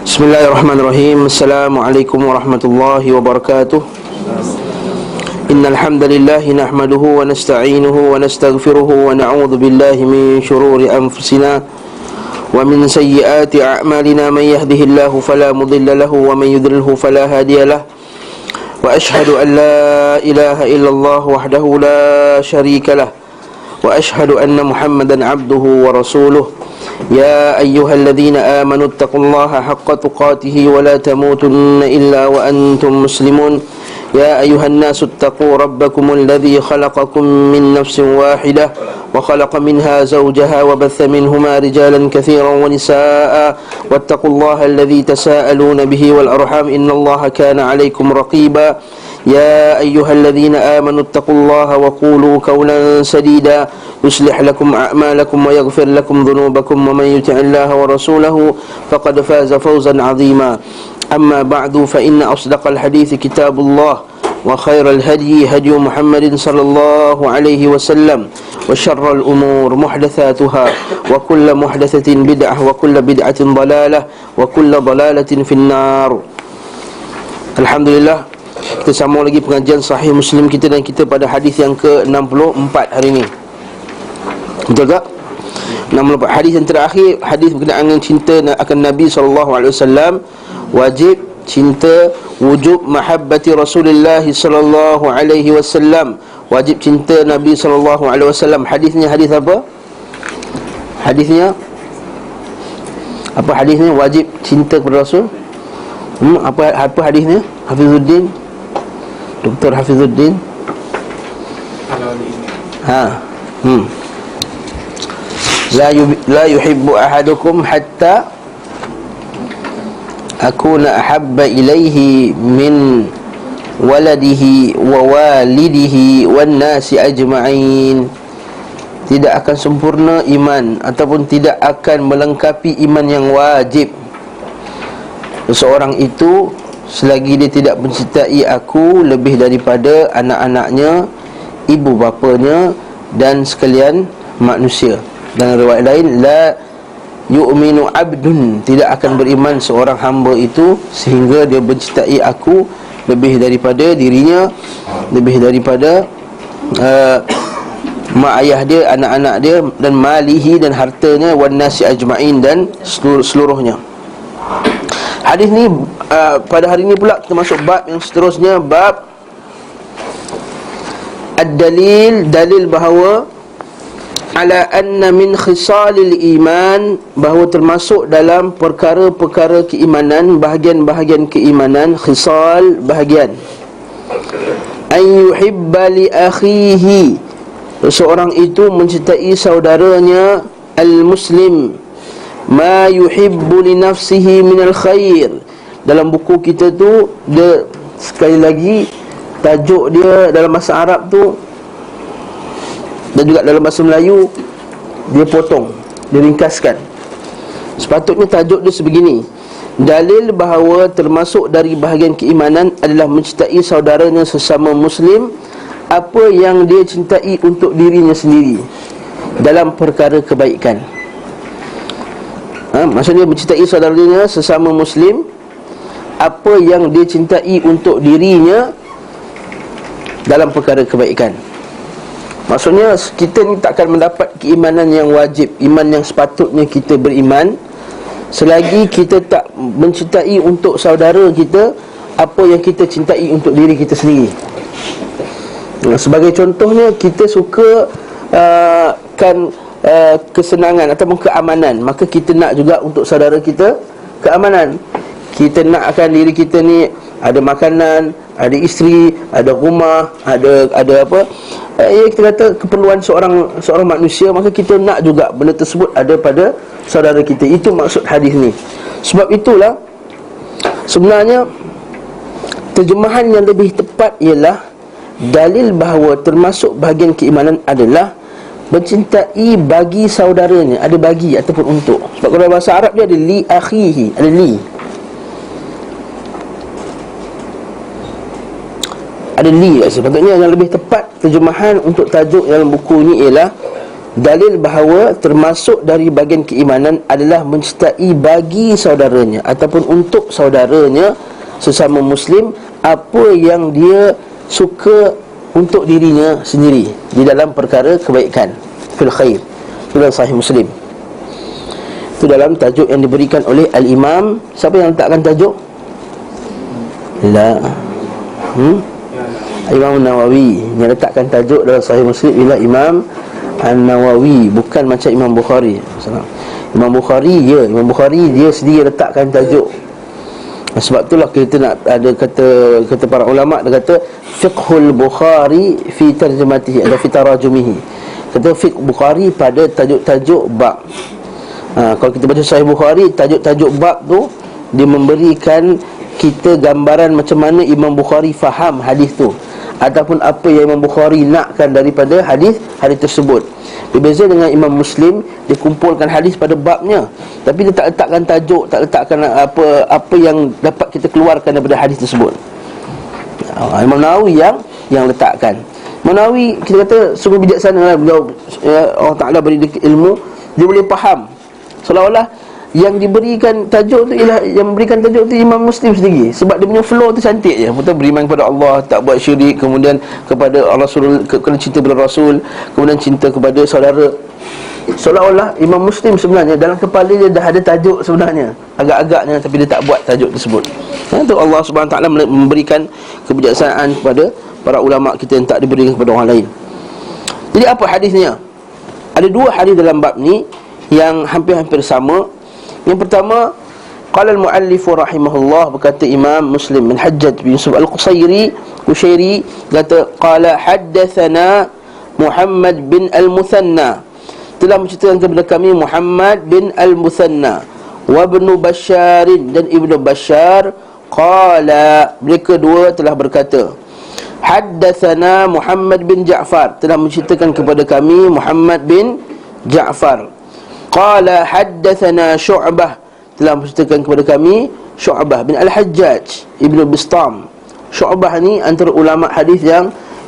Bismillahirrahmanirrahim. Assalamualaikum warahmatullahi wabarakatuh. Innal hamdalillah nahmaduhu wa nasta'inuhu wa nastaghfiruhu wa na'udzu billahi min shururi anfusina wa min sayyiati a'malina. Man yahdihillahu fala mudilla lahu wa man yudlilhu fala hadiya lahu. Wa ashhadu an la ilaha illallah wahdahu la syarika lah. Wa ashhadu anna Muhammadan abduhu wa rasuluh. يا أيها الذين آمنوا اتقوا الله حق تقاته ولا تموتن إلا وأنتم مسلمون يا أيها الناس اتقوا ربكم الذي خلقكم من نفس واحدة وخلق منها زوجها وبث منهما رجالا كثيرا ونساء واتقوا الله الذي تساءلون به والأرحام إن الله كان عليكم رقيبا يا أيها الذين آمنوا اتقوا الله وقولوا قولا سديدا يصلح لكم أعمالكم ويغفر لكم ذنوبكم ومن يطع الله ورسوله فقد فاز فوزا عظيما أما بعد فإن أصدق الحديث كتاب الله وخير الهدي هدي محمد صلى الله عليه وسلم وشر الأمور محدثاتها وكل محدثة بدعة وكل بدعة ضلالة وكل ضلالة في النار. Alhamdulillah, kita sambung lagi pengajian Sahih Muslim kita, dan kita pada hadis yang ke-64 hari ini. Betul tak? 64 hadis yang terakhir, hadis berkenaan dengan cinta akan Nabi SAW. Wajib cinta, wujub mahabbati Rasulullah SAW. Wajib cinta Nabi SAW. Hadisnya hadis apa? Hadisnya apa? Hadisnya wajib cinta kepada Rasul. Apa hadisnya? Hafizuddin, Dr. Hafizuddin. La yuhibbu ahadukum hatta akuna ahabba ilaihi min waladihi wa walidihi wan nasi ajma'in. Tidak akan sempurna iman ataupun tidak akan melengkapi iman yang wajib seseorang itu selagi dia tidak mencintai aku lebih daripada anak-anaknya, ibu bapanya dan sekalian manusia. Dan riwayat lain, la yu'minu abdun, tidak akan beriman seorang hamba itu sehingga dia mencintai aku lebih daripada dirinya, lebih daripada mak ayah dia, anak-anak dia, dan malihi, dan hartanya, wan nasi ajma'in, dan seluruhnya. Hadis ni pada hari ini pula kita masuk bab yang seterusnya, bab ad-dalil, dalil bahawa ala anna min khisalil iman, bahawa termasuk dalam perkara-perkara keimanan, bahagian-bahagian keimanan, khisal, bahagian, an yuhibba li akhihi, seseorang itu mencintai saudaranya al-muslim, ma yuhibbu li nafsihi minal khair. Dalam buku kita tu, dia sekali lagi tajuk dia dalam bahasa Arab tu dan juga dalam bahasa Melayu dia potong, dia ringkaskan. Sepatutnya tajuk dia sebegini: dalil bahawa termasuk dari bahagian keimanan adalah mencintai saudaranya sesama muslim apa yang dia cintai untuk dirinya sendiri dalam perkara kebaikan. Maksudnya mencintai saudaranya sesama muslim apa yang dia cintai untuk dirinya dalam perkara kebaikan. Maksudnya kita ni takkan mendapat keimanan yang wajib, iman yang sepatutnya kita beriman, selagi kita tak mencintai untuk saudara kita apa yang kita cintai untuk diri kita sendiri. Sebagai contohnya, kita suka kesenangan ataupun keamanan, maka kita nak juga untuk saudara kita keamanan. Kita nak akan diri kita ni ada makanan, ada isteri, ada rumah, ada apa, kita kata keperluan seorang manusia, maka kita nak juga benda tersebut ada pada saudara kita. Itu maksud hadis ni. Sebab itulah sebenarnya terjemahan yang lebih tepat ialah dalil bahawa termasuk bahagian keimanan adalah mencintai bagi saudaranya, ada bagi ataupun untuk. Sebab kalau bahasa Arab dia ada li akhihi, ada li, ada li. Sepatutnya yang lebih tepat terjemahan untuk tajuk dalam buku ni ialah dalil bahawa termasuk dari bahagian keimanan adalah mencintai bagi saudaranya ataupun untuk saudaranya sesama Muslim apa yang dia suka untuk dirinya sendiri di dalam perkara kebaikan, fil khair. Itu dalam Sahih Muslim. Itu dalam tajuk yang diberikan oleh Al-Imam. Siapa yang letakkan tajuk? Imam Nawawi yang letakkan tajuk dalam Sahih Muslim ialah Imam An-Nawawi, bukan macam Imam Bukhari. Imam Bukhari dia sendiri letakkan tajuk. Sebab itulah kita nak ada kata para ulama, dia kata fiqhul Bukhari fi tarjamatihi atau fi tarajumihi. Kata fiqh Bukhari pada tajuk-tajuk bab. Kalau kita baca Sahih Bukhari, tajuk-tajuk bab tu dia memberikan kita gambaran macam mana Imam Bukhari faham hadis tu, ataupun apa yang Imam Bukhari nakkan daripada hadis tersebut. Berbeza dengan Imam Muslim, dia kumpulkan hadis pada babnya, tapi dia tak letakkan tajuk, tak letakkan apa yang dapat kita keluarkan daripada hadis tersebut. Imam Nawawi yang letakkan. Imam Nawawi kita kata sungguh bijaksana lah beliau, Allah Ta'ala beri ilmu, dia boleh faham seolah-olah yang diberikan tajuk tu ialah yang memberikan tajuk tu Imam Muslim sendiri, sebab dia punya flow tu cantik je. Betul, beriman kepada Allah, tak buat syirik, kemudian kepada Rasul, kena cinta kepada Rasul, kemudian cinta kepada saudara. Seolah-olah Imam Muslim sebenarnya dalam kepala dia dah ada tajuk sebenarnya, agak-agaknya, tapi dia tak buat tajuk tersebut. Itu Allah Subhanahu Wa Taala memberikan kebijaksanaan kepada para ulama kita yang tak diberikan kepada orang lain. Jadi apa hadisnya? Ada dua hadis dalam bab ni yang hampir-hampir sama. Yang pertama, qala al-muallif rahimahullah, berkata Imam Muslim bin Hajjaj bin Yusuf al-Qushairi kata qala haddatsana Muhammad bin al-Muthanna, telah menceritakan kepada kami Muhammad bin al-Muthanna wa Ibnu Bashar dan Ibnu Bashar, qala, mereka dua telah berkata haddatsana Muhammad bin Ja'far, telah menceritakan kepada kami Muhammad bin Ja'far. Qala haddatsana Syu'bah, telah menceritakan kepada kami Syu'bah bin Al-Hajjaj Ibnu Bistam. Syu'bah ni antara ulama hadis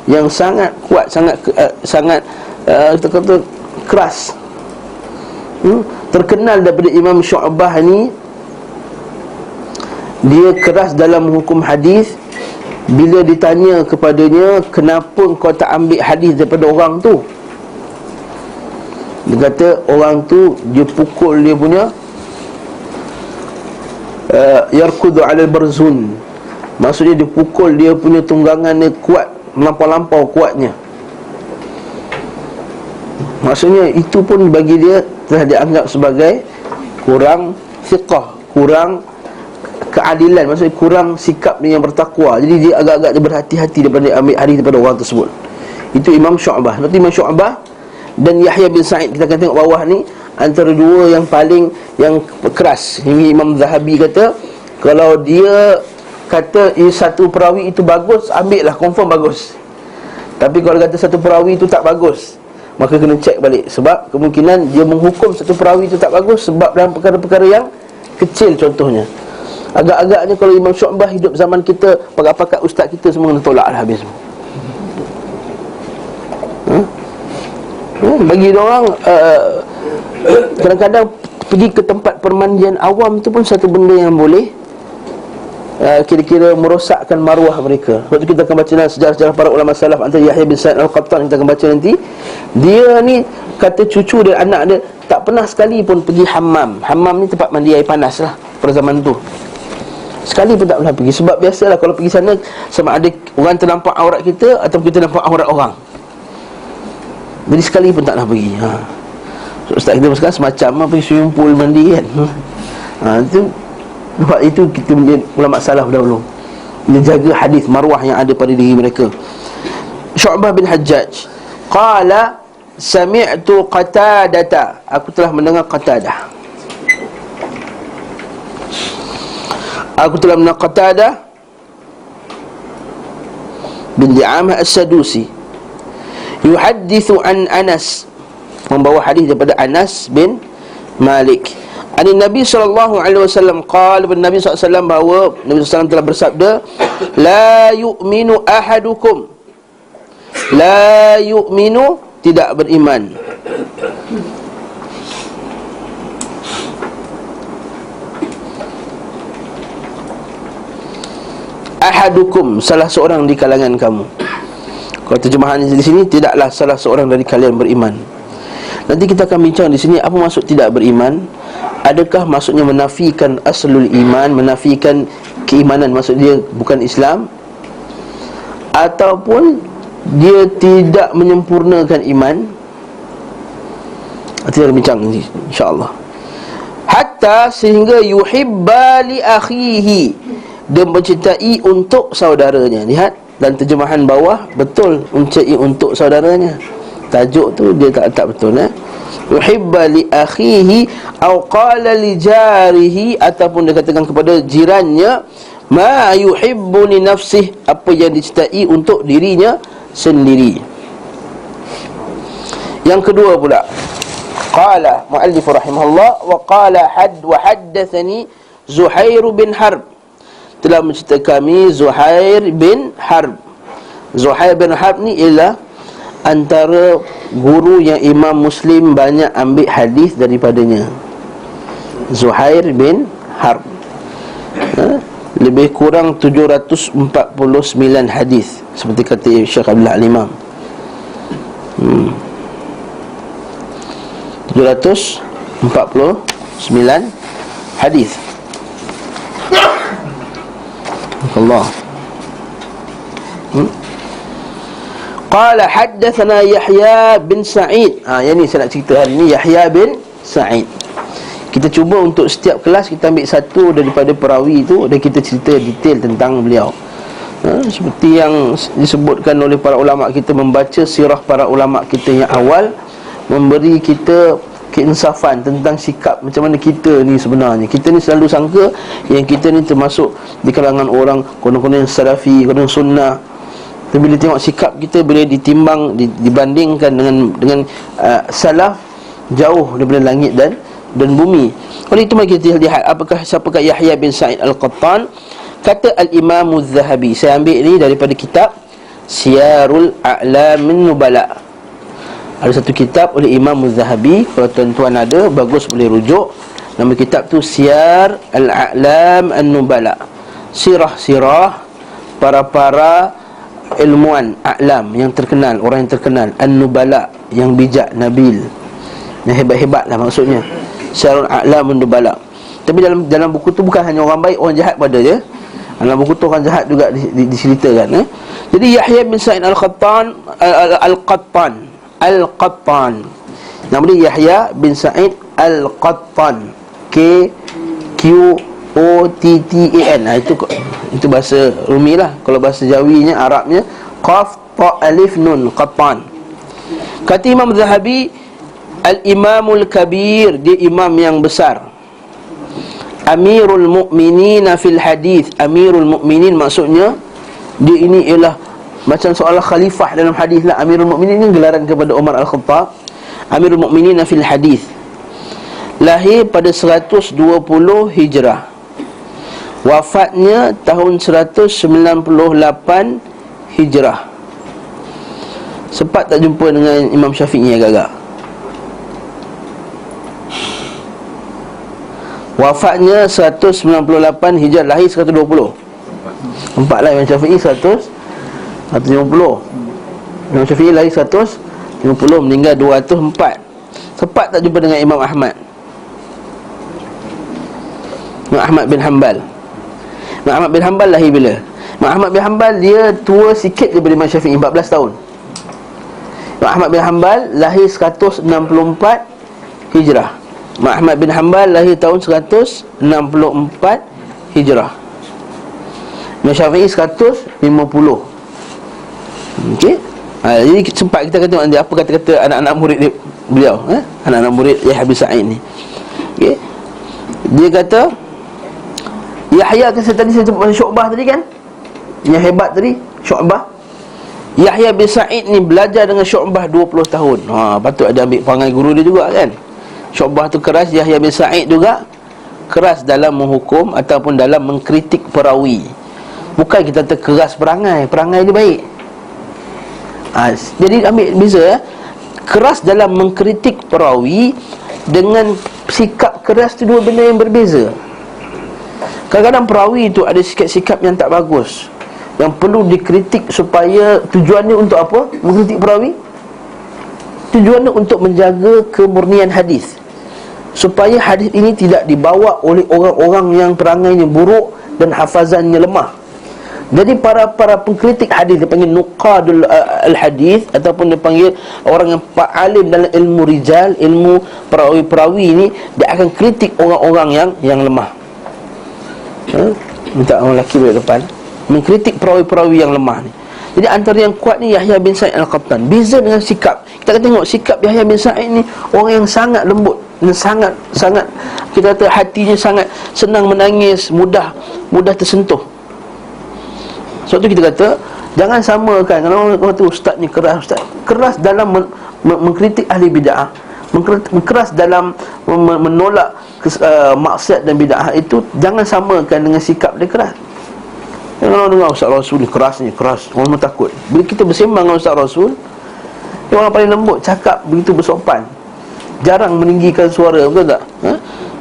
yang sangat kuat, sangat kita kata keras. Terkenal daripada Imam Syu'bah ni, dia keras dalam hukum hadis. Bila ditanya kepadanya, kenapa kau tak ambil hadis daripada orang tu? Dia kata orang tu dia pukul dia punya yarkudu alal barzun, maksudnya dia pukul dia punya tunggangan dia kuat, melampau-lampau kuatnya. Maksudnya itu pun bagi dia telah dianggap sebagai kurang thiqah, kurang keadilan, maksudnya kurang sikap dia yang bertakwa. Jadi dia agak-agak dia berhati-hati daripada ambil hadis daripada orang tersebut. Itu Imam Syu'bah. Berarti Imam Syu'bah dan Yahya bin Sa'id, kita akan tengok bawah ni, antara dua yang paling keras. Hingga Imam Zahabi kata, kalau dia kata satu perawi itu bagus, ambil lah, confirm bagus. Tapi kalau kata satu perawi itu tak bagus, maka kena cek balik, sebab kemungkinan dia menghukum satu perawi itu tak bagus sebab dalam perkara-perkara yang kecil. Contohnya, agak-agaknya kalau Imam Syu'bah hidup zaman kita, pakat-pakat ustaz kita semua kena tolak lah habis. Bagi orang kadang-kadang pergi ke tempat permandian awam tu pun satu benda yang boleh kira-kira merosakkan maruah mereka. Sebab tu kita akan baca dalam sejarah-sejarah para ulama salaf, antara Yahya bin Sa'id al-Qattan, kita akan baca nanti. Dia ni kata cucu dan anak dia tak pernah sekali pun pergi hammam. Hammam ni tempat mandi air panas lah pada zaman tu. Sekali pun tak pernah pergi. Sebab biasalah kalau pergi sana, sama ada orang ternampak aurat kita atau kita nampak aurat orang. Jadi sekali pun tak nak pergi. So, ustaz kita sekarang semacam pergi swimming pool mandi kan. Itu kita menjadi ulama salaf dahulu, dia jaga hadis maruah yang ada pada diri mereka. Syu'bah bin Hajjaj qala sami'tu Qatadah, aku telah mendengar Qatadah. Aku telah mendengar Qatadah bin Di'amah As-Sadusi yuhaddithu an Anas, membawa hadis daripada Anas bin Malik. Ani Nabi SAW qala, Nabi SAW bahawa Nabi SAW telah bersabda, la yu'minu ahadukum, la yu'minu, tidak beriman, Ahadukum, salah seorang di kalangan kamu. Kalau terjemahan di sini, tidaklah salah seorang dari kalian beriman. Nanti kita akan bincang di sini apa maksud tidak beriman. Adakah maksudnya menafikan aslul iman, menafikan keimanan, maksud dia bukan Islam, ataupun dia tidak menyempurnakan iman. Nanti kita bincang nanti, insya-Allah. Hatta sehingga yuhibba li akhihi, dia mencintai untuk saudaranya. Lihat, dan terjemahan bawah betul, mencintai untuk saudaranya. Tajuk tu dia tak letak betul, yuhibba li akhihi au qala li jarihi, ataupun dia katakan kepada jirannya, ma yuhibbu li nafsih, apa yang dicintai untuk dirinya sendiri. Yang kedua pula, qala muallif rahimahullah, wa qala haddatsani Zuhair bin Harb, telah menceritakan kami Zuhair bin Harb. Zuhair bin Harb ni ialah antara guru yang Imam Muslim banyak ambil hadis daripadanya. Zuhair bin Harb, lebih kurang 749 hadis, seperti kata Syekh Abdullah Al-Imam. 749 hadis. Allah. Qala haddatsana Yahya bin Sa'id. Yang ni saya nak cerita hari ni, Yahya bin Sa'id. Kita cuba untuk setiap kelas kita ambil satu daripada perawi itu dan kita cerita detail tentang beliau. Seperti yang disebutkan oleh para ulama kita, membaca sirah para ulama kita yang awal memberi kita keinsafan tentang sikap macam mana kita ni sebenarnya. Kita ni selalu sangka yang kita ni termasuk di kalangan orang konon-konon yang salafi, konon sunnah. Tapi bila tengok sikap kita, bila ditimbang, dibandingkan dengan salaf, jauh daripada langit dan bumi. Oleh itu mari kita lihat siapakah Yahya bin Sa'id Al-Qattan. Kata Al-Imam Az-Zahabi, saya ambil ini daripada kitab Siyarul A'lamin Nubala. Ada satu kitab oleh Imam Az-Zahabi, kalau tuan-tuan ada, bagus boleh rujuk. Nama kitab tu Siyar Al-A'lam An-Nubala, sirah-sirah para ilmuwan a'lam yang terkenal, orang yang terkenal, An-Nubala, yang bijak, nabil, yang hebat-hebat lah maksudnya. Siyarul A'lam An-Nubala. Tapi dalam buku tu bukan hanya orang baik, orang jahat pada je. Dalam buku tu orang jahat juga diceritakan. Jadi Yahya bin Sa'id Al-Qattan, Al-Qattan, nama dia Yahya bin Sa'id Al-Qattan, Q-O-T-T-A-N. Itu bahasa Rumi lah. Kalau bahasa Jawinya, Arabnya, Qaf, Ta, Alif, Nun, Qattan. Kata Imam Zahabi, Al-Imamul Kabir, dia imam yang besar, Amirul Mu'minin fil hadith. Amirul Mu'minin maksudnya dia ini ialah macam seolah khalifah dalam hadis lah. Amirul Mu'minin ini gelaran kepada Umar Al-Khattab. Amirul Mu'minin fil hadith. Lahir pada 120 Hijrah. Wafatnya tahun 198 Hijrah. Sempat tak jumpa dengan Imam Syafi'i agak-agak. Wafatnya 198 Hijrah, lahir 120. Empat lah Imam Syafi'i, 150. Imam Syafi'i lahir 150, meninggal 204. Sempat tak jumpa dengan Imam Ahmad, Imam Ahmad bin Hanbal. Imam Ahmad bin Hanbal lahir bila? Imam Ahmad bin Hanbal dia tua sikit daripada Imam Syafi'i, 14 tahun. Imam Ahmad bin Hanbal lahir 164 Hijrah. Imam Ahmad bin Hanbal lahir tahun 164 Hijrah. Imam Syafi'i 150. Okey. Jadi sempat kita kata nanti apa kata-kata anak-anak murid beliau, anak-anak murid Yahya bin Sa'id ni. Okey. Dia kata Yahya kan tadi saya sebut Syu'bah tadi kan, yang hebat tadi Syu'bah. Yahya bin Sa'id ni belajar dengan Syu'bah 20 tahun. Patut ada ambil perangai guru dia juga kan. Syu'bah tu keras, Yahya bin Sa'id juga keras dalam menghukum ataupun dalam mengkritik perawi. Bukan kita keras perangai dia baik. Jadi ambil beza keras dalam mengkritik perawi dengan sikap keras tu dua benda yang berbeza. Kadang-kadang perawi itu ada sikap-sikap yang tak bagus, yang perlu dikritik supaya tujuannya untuk apa? Mengkritik perawi, tujuannya untuk menjaga kemurnian hadis, supaya hadis ini tidak dibawa oleh orang-orang yang perangainya buruk dan hafazannya lemah. Jadi para pengkritik hadis dipanggil nuqadul al-hadis, ataupun dipanggil orang yang alim dalam ilmu rijal, ilmu perawi-perawi ini. Dia akan kritik orang-orang yang lemah. Minta orang lelaki balik depan, mengkritik perawi-perawi yang lemah ni. Jadi antara yang kuat ni Yahya bin Sa'id Al-Qattan. Beza dengan sikap, kita akan tengok sikap Yahya bin Sa'id ni orang yang sangat lembut dan sangat kita kata hatinya sangat senang menangis, mudah tersentuh. Sebab tu kita kata jangan samakan. Kalau orang kata ustaz ni keras dalam mengkritik ahli bid'ah, keras dalam menolak maksiat dan bid'ah, itu jangan samakan dengan sikap dia keras. Kalau dengar Ustaz Rasul ni keras, orang takut. Bila kita bersembang dengan Ustaz Rasul, dia orang paling lembut, cakap begitu bersopan, jarang meninggikan suara, betul tak?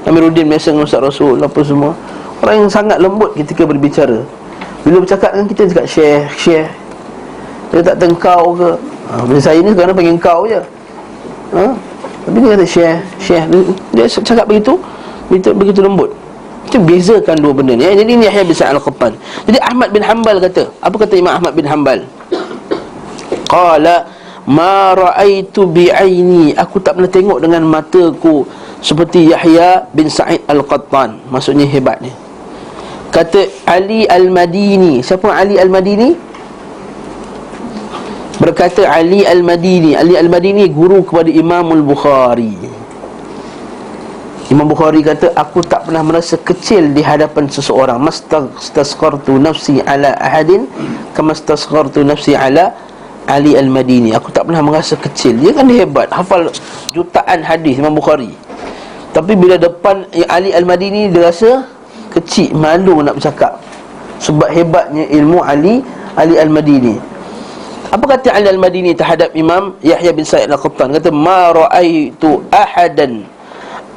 Amiruddin biasa dengan Ustaz Rasul apa semua, orang yang sangat lembut ketika berbicara. Bila bercakap dengan kita, cakap share. Dia tak tengkau ke. Bila saya ni sekarang panggil kau je. Tapi dia kata share. Dia cakap begitu lembut. Itu bezakan dua benda ni. Jadi ni Yahya bin Sa'id Al-Qattan. Jadi Ahmad bin Hanbal kata, apa kata Imam Ahmad bin Hanbal? Qala ma ra'aitu bi'aini, aku tak pernah tengok dengan mataku seperti Yahya bin Sa'id Al-Qattan. Maksudnya hebat ni. Kata Ali Al-Madini. Siapa Ali Al-Madini? Berkata Ali Al-Madini. Ali Al-Madini guru kepada Imam Al-Bukhari. Imam Bukhari kata, aku tak pernah merasa kecil di hadapan seseorang. Mastasqartu nafsi ala ahadin kama stasqartu nafsi ala Ali Al-Madini. Aku tak pernah merasa kecil. Dia kan hebat, hafal jutaan hadis Imam Bukhari. Tapi bila depan Ali Al-Madini, dia rasa kecil, malu nak bercakap, sebab hebatnya ilmu Ali Al-Madini. Apa kata Ali Al-Madini terhadap Imam Yahya bin Sa'id Al-Qattan? Kata ma ra'aitu ahadan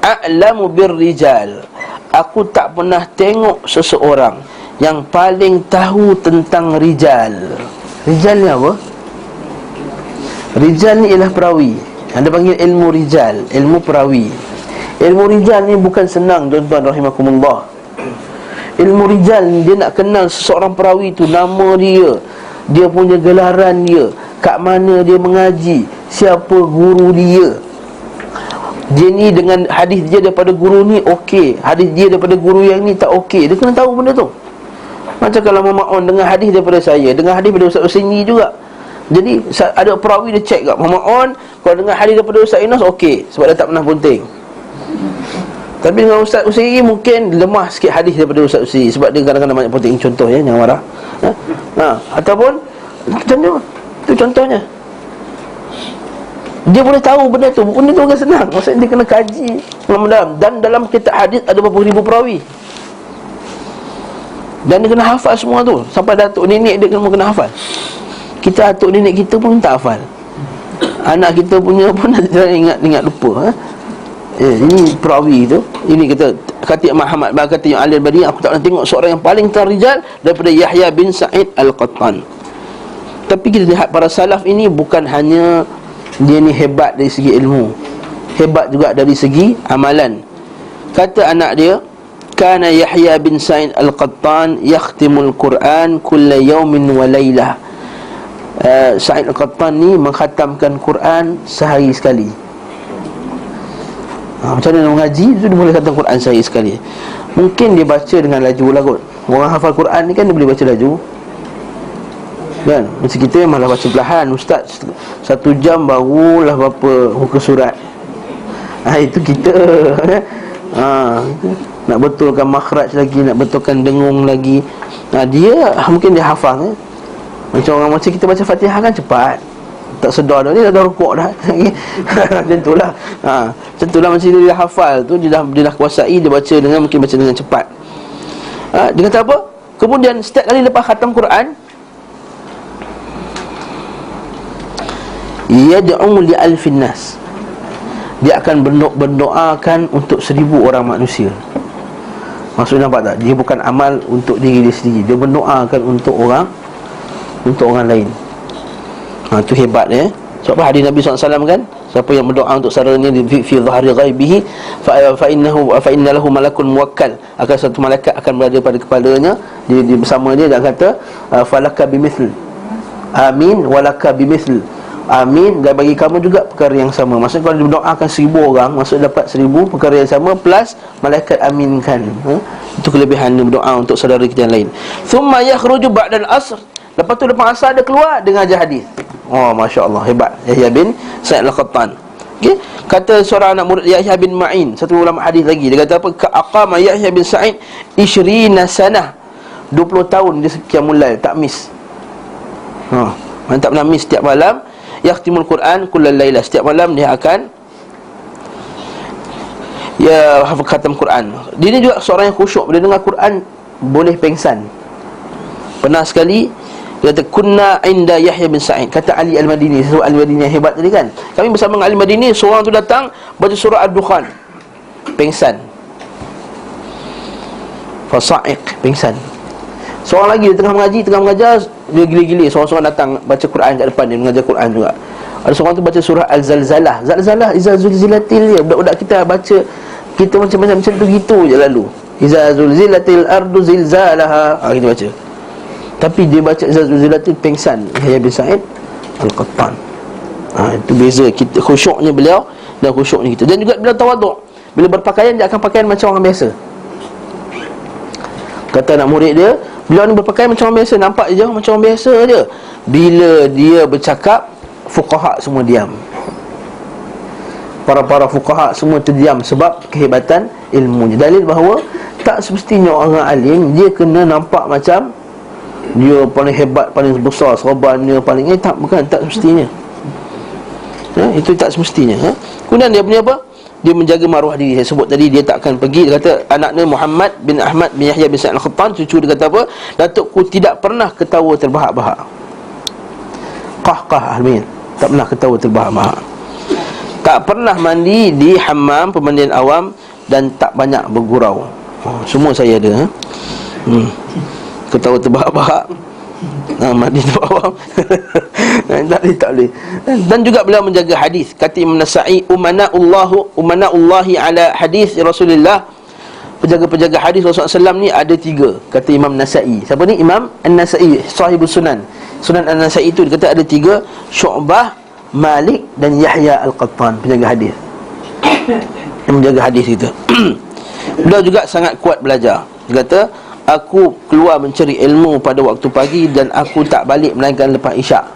a'lamu birrijal, aku tak pernah tengok seseorang yang paling tahu tentang rijal. Rijal ni apa? Rijal ni ialah perawi. Anda panggil ilmu rijal, ilmu perawi. Ilmu rijal ni bukan senang, tuan-tuan rahimakumullah. Ilmu rijal ni, dia nak kenal seseorang perawi tu, nama dia punya gelaran dia, kat mana dia mengaji, siapa guru dia. Dia ni dengan hadis dia daripada guru ni okey, hadis dia daripada guru yang ni tak okey. Dia kena tahu benda tu. Macam kalau Muhammad On dengan hadis daripada saya, dengan hadis daripada Ustaz Usaini juga. Jadi ada perawi dia check kat Muhammad On, kalau dengan hadis daripada Ustaz Inas okey, sebab dia tak pernah bunting. Tapi dengan Ustaz Usairi mungkin lemah sikit hadis daripada Ustaz Usairi, sebab dia kadang-kadang banyak ponteng. Contoh ya, jangan marah. Ataupun contoh, itu contohnya. Dia boleh tahu benda tu bukan senang. Maksudnya dia kena kaji dalam. Dan dalam kitab hadis ada berapa ribu perawi, dan dia kena hafal semua tu. Sampai datuk nenek dia kena hafal. Kita atuk nenek kita pun tak hafal. Anak kita punya pun ingat lupa. Ini perawi tu. Ini kata Imam Ahmad, kata yang Ali Al-Madini, aku tak pernah tengok seorang yang paling terrijal daripada Yahya bin Sa'id Al-Qattan. Tapi kita lihat para salaf ini bukan hanya dia ni hebat dari segi ilmu, hebat juga dari segi amalan. Kata anak dia, kana Yahya bin Sa'id Al-Qattan yakhtimul Quran kulla yawmin wa laylah. Sa'id Al-Qattan ni mengkhatamkan Quran sehari sekali. Macam mana nak mengaji, tu dia boleh khatam Quran sehari sekali. Mungkin dia baca dengan laju lah kot. Orang hafal Quran ni kan dia boleh baca laju kan. Macam kita malah baca perlahan. Ustaz 1 jam barulah berapa muka surat. Itu kita nak betulkan makhraj lagi, nak betulkan dengung lagi. Dia mungkin dia hafal macam orang macam kita baca Fatihah kan cepat, tak sedar dah, dia dah rukuk dah. Macam itulah. Macam itulah, macam dia dah hafal tu, dia dah kuasai, dia baca dengan, mungkin baca dengan cepat. Dia kata apa? Kemudian setiap kali lepas khatam Quran, yad'u li alfin nas, dia akan berdoakan untuk 1000 orang manusia. Maksudnya nampak tak? Dia bukan amal untuk diri dia sendiri, dia berdoakan untuk orang lain. Itu hebat ya. Sebab hadis Nabi SAW kan, siapa yang berdoa untuk saudaranya fi dhahri ghaibihi fa inna lahu malakun muwakkal, akan satu malaikat akan berada pada kepalanya, dia bersama dia, dan kata falaka bimithl, amin walaka bimithl, amin, dan bagi kamu juga perkara yang sama. Maksudnya kalau dia berdoakan 1000 orang, maksud dapat 1000 perkara yang sama plus malaikat aminkan. Itu kelebihan dia berdoa untuk saudara kita yang lain. Thumma yakhruju ba'dal asr, lepas tu lepas asar dia keluar dengan hadis. Oh, Masya Allah, hebat Yahya bin Sa'id Al-Qattan. Okay? Kata seorang anak murid Yahya bin Ma'in, satu ulama hadis lagi, dia kata apa? Aqama Yahya bin Sa'id 20 sanah, 20 tahun dia qiyamul lail, tak miss. Tak pernah miss. Setiap malam yakhtimul Quran kullal laila, setiap malam dia akan khatam Quran. Dia ni juga seorang yang khusyuk, bila dengar Quran boleh pengsan. Pernah sekali dia kata, kunna inda Yahya bin Sa'id, kata Ali Al-Madini, surah Al-Madini yang hebat tadi kan, kami bersama dengan Ali Al-Madini, seorang tu datang baca surah Ad-Dukhan, pengsan, fasa'iq, pengsan. Seorang lagi dia tengah mengajar, dia gila-gila, seorang-seorang datang baca Quran kat depan dia, mengajar Quran juga. Ada seorang tu baca surah Al-Zalzalah, Zalzalah, iza zulzilatil, budak-budak kita baca, kita macam tu gitu je lalu, iza zulzilatil ardu zilzalaha, kita baca. Tapi dia baca iza zulzilatil pengsan, Yahya bin Sa'id Al-Qattan. Itu beza kita, khusyuknya beliau dan khusyuknya kita. Dan juga beliau tawaduk, bila berpakaian dia akan pakaian macam orang biasa. Kata anak murid dia, beliau ni berpakaian macam orang biasa, nampak je macam orang biasa je. Bila dia bercakap, fuqaha semua diam. Para fuqaha semua terdiam sebab kehebatan ilmunya. Dalil bahawa tak semestinya orang alim dia kena nampak macam dia paling hebat, paling besar, serbannya paling bukan, tak semestinya. Itu tak semestinya. Kemudian dia punya apa? Dia menjaga maruah diri. Saya sebut tadi, dia tak akan pergi. Dia kata anaknya Muhammad bin Ahmad bin Yahya bin Sa'id Al-Qattan, cucu dia kata apa? Datukku tidak pernah ketawa terbahak-bahak. Qahqah ahmin, tak pernah ketawa terbahak-bahak. Tak pernah mandi di hammam pemandian awam, dan tak banyak bergurau. Semua saya ada. Ketawa terbahak-bahak, mandi terbahak-bahak. Tak boleh. Dan juga beliau menjaga hadis. Kata Imam Nasa'i, umana'ullahi ala hadis Rasulullah, penjaga-penjaga hadis Rasulullah SAW ni ada 3. Kata Imam Nasa'i. Siapa ni? Imam An-Nasa'i, sahibus Sunan An-Nasa'i itu, dia kata ada 3: Syu'bah, Malik dan Yahya Al-Qattan, penjaga hadis. Yang menjaga hadis itu. Beliau juga sangat kuat belajar. Dia kata, aku keluar mencari ilmu pada waktu pagi dan aku tak balik melainkan lepas isyak.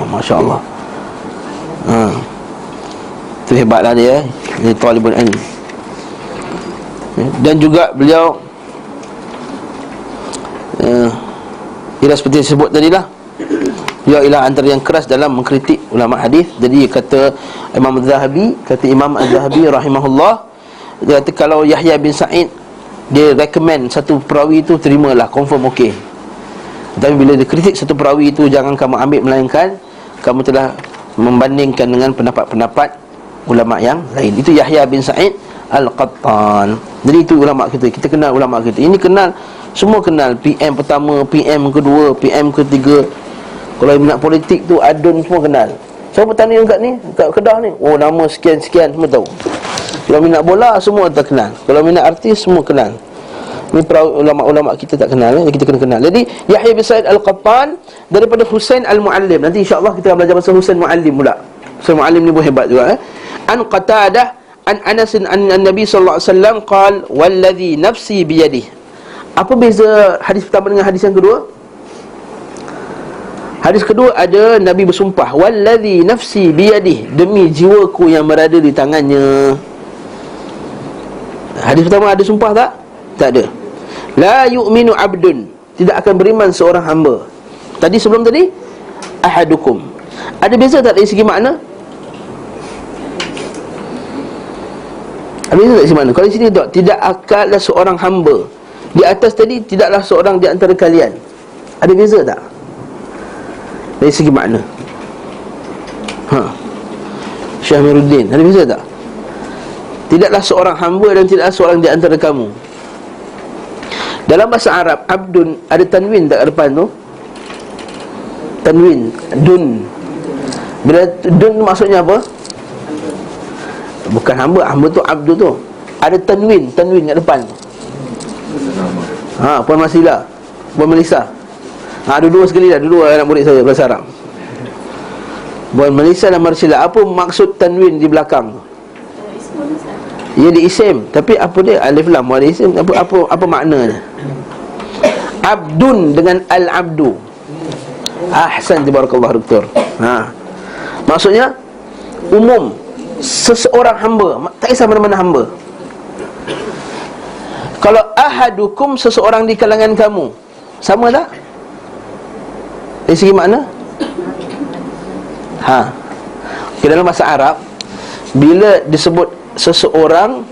Masya Allah. Itu hebatlah dia, dia talibul ilm. Dan juga beliau ialah seperti yang sebut tadi lah, beliau ialah antara yang keras dalam mengkritik ulama hadis. Jadi kata Imam Az-Zahabi, rahimahullah, dia kata kalau Yahya bin Sa'id dia recommend satu perawi itu, terimalah, confirm okey. Tapi bila dia kritik satu perawi itu, jangan kamu ambil, melainkan kamu telah membandingkan dengan pendapat-pendapat ulama yang lain. Itu Yahya bin Sa'id Al-Qattan. Jadi itu ulama kita. Kita kenal ulama kita. Ini kenal, semua kenal. PM pertama, PM kedua, PM ketiga. Kalau minat politik tu, adun semua kenal. Siapa petani kat ni, kat Kedah ni, nama sekian-sekian semua tahu. Kalau minat bola, semua tak kenal. Kalau minat artis, semua kenal. Ini ulama-ulama kita tak kenal, kita kena kenal. Jadi Yahya bin Sa'id Al-Qattan daripada Husain Al-Muallim. Nanti insya-Allah kita akan belajar pasal Husain Muallim pula. Husain Muallim ni pun hebat juga. An Qatadah an Anas an Nabi sallallahu alaihi wasallam qala wallazi nafsi biyadihi. Apa beza hadis pertama dengan hadis yang kedua? Hadis kedua ada Nabi bersumpah, wallazi nafsi biyadihi, demi jiwaku yang berada di tangannya. Hadis pertama ada sumpah tak? Tak ada. La yu'minu abdun, tidak akan beriman seorang hamba. Tadi sebelum tadi ahadukum. Ada beza tak dari segi makna? Ada beza tak dari segi makna? Kalau di sini tak, tidak akanlah seorang hamba. Di atas tadi, tidaklah seorang di antara kalian. Ada beza tak dari segi makna? Syekh Amiruddin, ada beza tak? Tidaklah seorang hamba dan tidaklah seorang di antara kamu. Dalam bahasa Arab, abdun ada tanwin tak kat depan tu? Tanwin, dun. Bila dun maksudnya apa? Bukan hamba, hamba tu abdu tu. Ada tanwin kat depan. Puan Masila, Puan Melissa. Dua-dua sekali dah, dua anak murid saya bahasa Arab. Puan Melissa dan Marsila, apa maksud tanwin di belakang? Ia di isim, tapi apa dia? Alif lam ada isim, apa maknanya? Abdun dengan al-abdu. Ahsan, tabarakallah doktor. Maksudnya umum, seseorang hamba, tak kisah mana-mana hamba. Kalau ahadukum, seseorang di kalangan kamu, sama tak? Dari segi makna? Dalam bahasa Arab, bila disebut seseorang,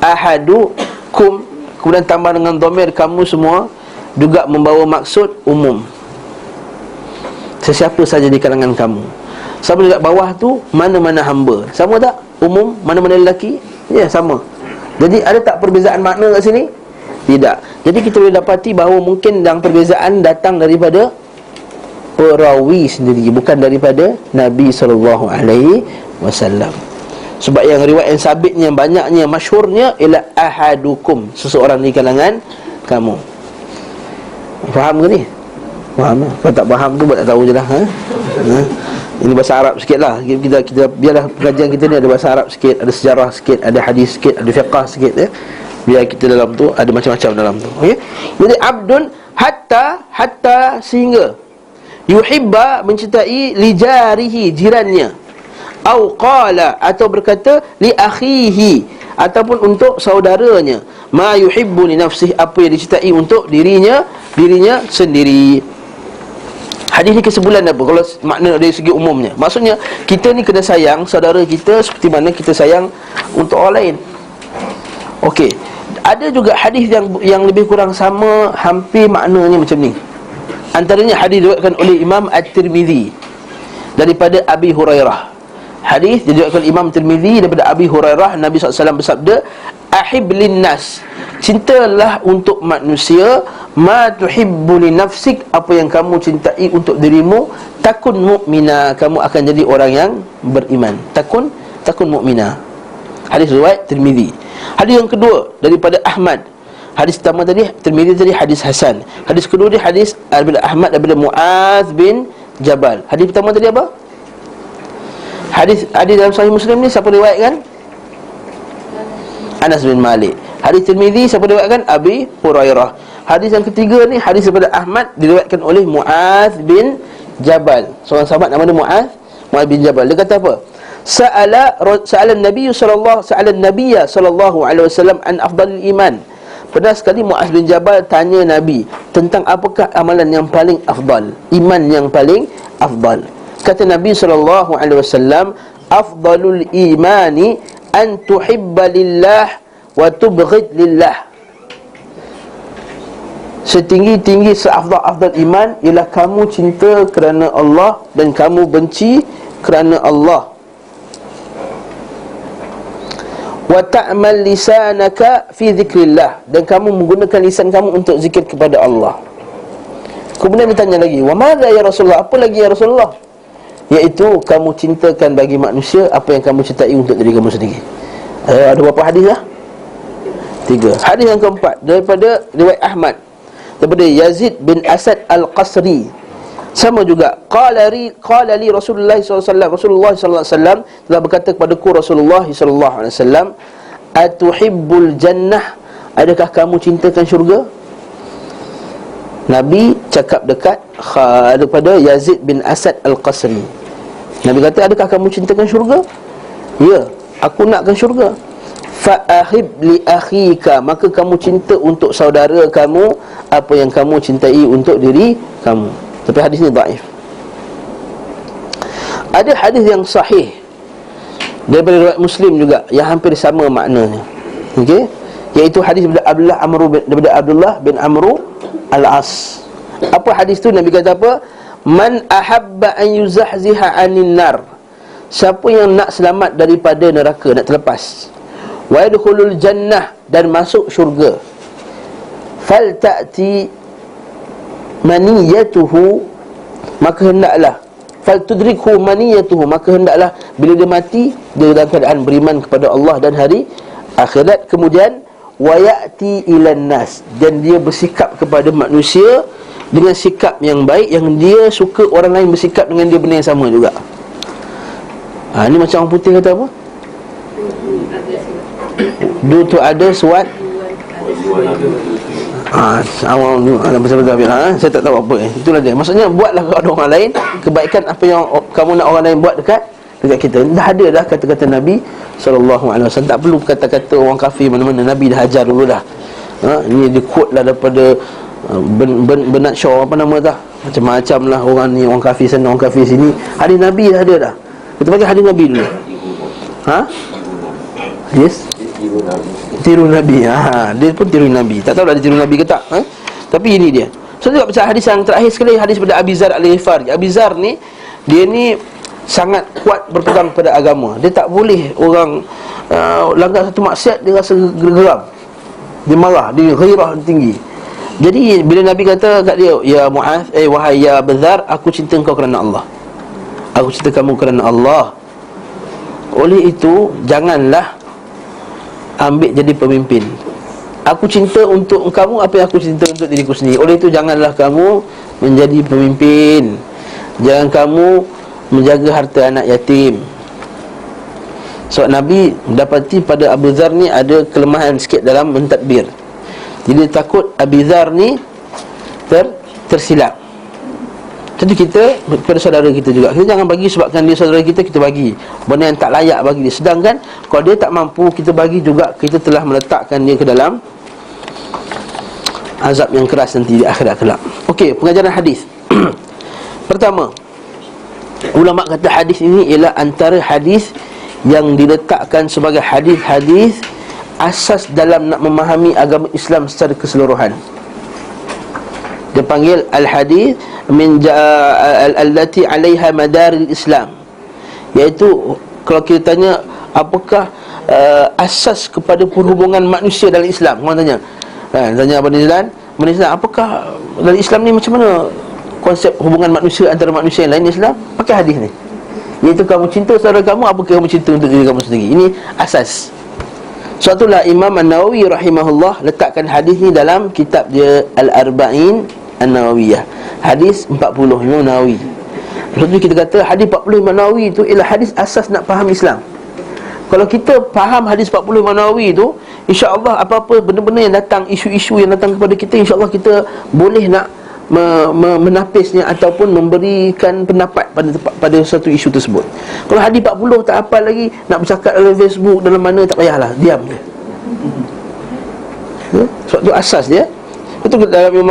ahadukum, kemudian tambah dengan dhamir kamu semua, juga membawa maksud umum. Sesiapa saja di kalangan kamu. Sama dekat bawah tu, mana-mana hamba. Sama tak? Umum, mana-mana lelaki? Ya, sama. Jadi ada tak perbezaan makna kat sini? Tidak. Jadi kita boleh dapati bahawa mungkin yang perbezaan datang daripada perawi sendiri, bukan daripada Nabi SAW. Sebab yang riwayat yang sabitnya, banyaknya, masyhurnya ialah ahadukum, seseorang di kalangan kamu. Faham ke ni? Faham lah. Kalau tak faham tu buat tak tahu je lah. Ini bahasa Arab sikit lah. Kita biarlah pengajian kita ni ada bahasa Arab sikit, ada sejarah sikit, ada hadis sikit, ada fiqah sikit ya. Biar kita dalam tu ada macam-macam dalam tu. Okey. Jadi abdun hatta sehingga yuhibba, mencintai, li jarihi, jirannya, au qala, atau berkata li akhihi, ataupun untuk saudaranya, ma yuhibbu li nafsihi, apa yang dicintai untuk dirinya sendiri. Hadis ni kesimpulan apa? Kalau makna dari segi umumnya, maksudnya kita ni kena sayang saudara kita seperti mana kita sayang untuk orang lain. Okey. Ada juga hadis yang lebih kurang sama, hampir maknanya macam ni. Antaranya hadis diriwayatkan oleh Imam At-Tirmizi daripada Abi Hurairah. Hadis diriwayatkan Imam Tirmizi daripada Abi Hurairah, Nabi SAW bersabda, ahib linnas, cintalah untuk manusia, ma tuhibbu li nafsik, apa yang kamu cintai untuk dirimu, takun mu'mina, kamu akan jadi orang yang beriman. Takun mu'mina. Hadis riwayat Tirmizi. Hadis yang kedua daripada Ahmad. Hadis pertama tadi Tirmizi tadi hadis hasan. Hadis kedua dia hadis daripada Ahmad daripada Muaz bin Jabal. Hadis pertama tadi apa? Hadis dalam Sahih Muslim ni siapa riwayatkan? Anas bin Malik. Hadis Tirmizi siapa riwayatkan? Abi Hurairah. Hadis yang ketiga ni hadis daripada Ahmad, diriwayatkan oleh Muaz bin Jabal. Seorang sahabat nama dia Muaz bin Jabal. Dia kata apa? Sa'ala Nabi sallallahu alaihi wasallam an afdalil iman. Pernah sekali Muaz bin Jabal tanya Nabi tentang apakah amalan yang paling afdal, iman yang paling afdal. Kata Nabi SAW, afdalul imani an tuhibba lillah wa tubghid lillah. Setinggi-tinggi, seafdal-afdal iman ialah kamu cinta kerana Allah dan kamu benci kerana Allah. Wa ta'mal lisanaka fi dzikrillah, dan kamu menggunakan lisan kamu untuk zikir kepada Allah. Kemudian ditanya lagi, wa madza ya Rasulullah, apa lagi ya Rasulullah? Iaitu kamu cintakan bagi manusia apa yang kamu cintai untuk diri kamu sendiri. Ada berapa hadis dah? 3. Hadis yang keempat daripada riwayat Ahmad daripada Yazid bin Asad Al-Qasri. Sama juga, qala li Rasulullah SAW, Rasulullah SAW telah berkata kepadaku, Rasulullah SAW, atuhibbul jannah, adakah kamu cintakan syurga? Nabi cakap daripada Yazid bin Asad Al-Qasri. Nabi kata, adakah kamu cintakan syurga? Ya, aku nakkan syurga. Fa'ahib li akhika, maka kamu cinta untuk saudara kamu apa yang kamu cintai untuk diri kamu. Tapi hadis ni dhaif. Ada hadis yang sahih daripada riwayat Muslim juga yang hampir sama maknanya. Okey, iaitu hadis daripada Abdullah bin Amr Al-As. Apa hadis tu? Nabi kata apa? Man ahabba an yuzahziha 'anil nar, siapa yang nak selamat daripada neraka, nak terlepas, wa yadkhulul jannah, dan masuk syurga, fal ta'ti maniyatuhu, maka hendaklah, fal tudrikhu maniyatuhu, maka hendaklah bila dia mati, dia dalam keadaan beriman kepada Allah dan hari akhirat. Kemudian wa ya'ti ilan nas, dan dia bersikap kepada manusia dengan sikap yang baik, yang dia suka orang lain bersikap dengan dia benda yang sama juga. Ni macam orang putih kata apa? Do to others what? Saya tak tahu apa. Itulah dia. Maksudnya buatlah kepada orang lain kebaikan apa yang kamu nak orang lain buat dekat kita. Dah ada dah kata-kata Nabi SAW. Tak perlu kata-kata orang kafir mana-mana. Nabi dah ajar dulu dah. Ini dia quote lah daripada Bernard Shaw, apa nama dah, macam-macam lah orang ni, orang kafir sana, orang kafir sini. Hadis Nabi dah ada dah. Kita bagi hadis Nabi dulu. Yes, tiru Nabi. Dia pun tiru Nabi. Tak tahu dah dia tiru Nabi ke tak. Tapi ini dia. So tengok macam hadis yang terakhir sekali, hadis pada Abi Zar Al-Ghifari. Abi Zar ni, dia ni sangat kuat berpegang pada agama. Dia tak boleh orang langgar satu maksiat, dia rasa geram, dia marah, dia ghairah tinggi. Jadi bila Nabi kata kat dia, ya Mu'adz, wahai ya Abu Dzar, aku cinta engkau kerana Allah, aku cinta kamu kerana Allah. Oleh itu janganlah ambil jadi pemimpin. Aku cinta untuk kamu apa yang aku cinta untuk diriku sendiri. Oleh itu janganlah kamu menjadi pemimpin. Jangan kamu menjaga harta anak yatim. Sebab Nabi mendapati pada Abu Dzar ni ada kelemahan sikit dalam mentadbir. Jadi dia takut Abi Dzar ni tersilap. Jadi kita kepada saudara kita juga, kita jangan bagi sebabkan dia saudara kita, kita bagi benda yang tak layak bagi dia. Sedangkan kalau dia tak mampu, kita bagi juga, kita telah meletakkan dia ke dalam azab yang keras nanti di akhirat kelak. Okey, pengajaran hadis. Pertama, ulama kata hadis ini ialah antara hadis yang diletakkan sebagai hadis-hadis asas dalam nak memahami agama Islam secara keseluruhan. Dia panggil al-hadis min allati 'alaiha madaril Islam, iaitu kalau kita tanya apakah asas kepada perhubungan manusia dalam Islam, orang tanya tanya Abang Nizlan, apakah dalam Islam ni macam mana konsep hubungan manusia antara manusia yang lain Islam? Pakai hadis ni, iaitu kamu cinta saudara kamu apakah kamu cinta untuk diri kamu sendiri. Ini asas. Sebab itulah Imam An-Nawawi rahimahullah letakkan hadis ni dalam kitab dia Al-Arba'in An-Nawawiyah, hadis 40 Imam Nawawi. Lepas tu kita kata hadis 40 Imam Nawawi tu ialah hadis asas nak faham Islam. Kalau kita faham hadis 40 Imam Nawawi tu, insya-Allah apa-apa benda-benda yang datang, isu-isu yang datang kepada kita, insya-Allah kita boleh nak menapisnya ataupun memberikan pendapat pada satu isu tersebut. Kalau hadis 40 tak hafal lagi, nak bercakap dalam Facebook, dalam mana, tak payahlah, diam je. Sebab tu asas dia. Itu dalam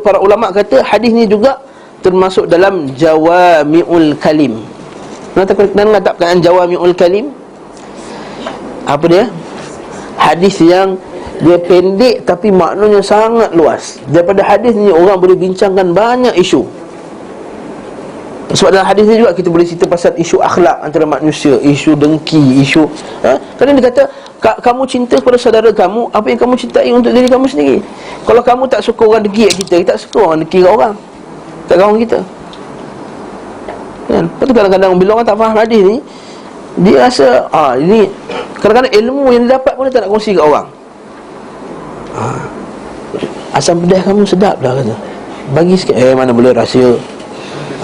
para ulama kata hadis ni juga termasuk dalam jawami'ul kalim. Nak tak perkataan jawami'ul kalim? Apa dia? Hadis yang dia pendek tapi maknanya sangat luas. Daripada hadis ni orang boleh bincangkan banyak isu. Sebab dalam hadis ni juga kita boleh cerita pasal isu akhlak antara manusia, isu dengki, isu Kadang dia kata kamu cinta kepada saudara kamu apa yang kamu cintai untuk diri kamu sendiri. Kalau kamu tak suka orang dengki kat kita tak suka orang dengki kat orang, kat kawan kita, kan? Lepas tu kadang-kadang bila orang tak faham hadis ni, dia rasa ini kadang-kadang ilmu yang dia dapat pun dia tak nak kongsi kat orang. Asam pedas kamu sedap lah kata, bagi sikit. Mana boleh rahsia.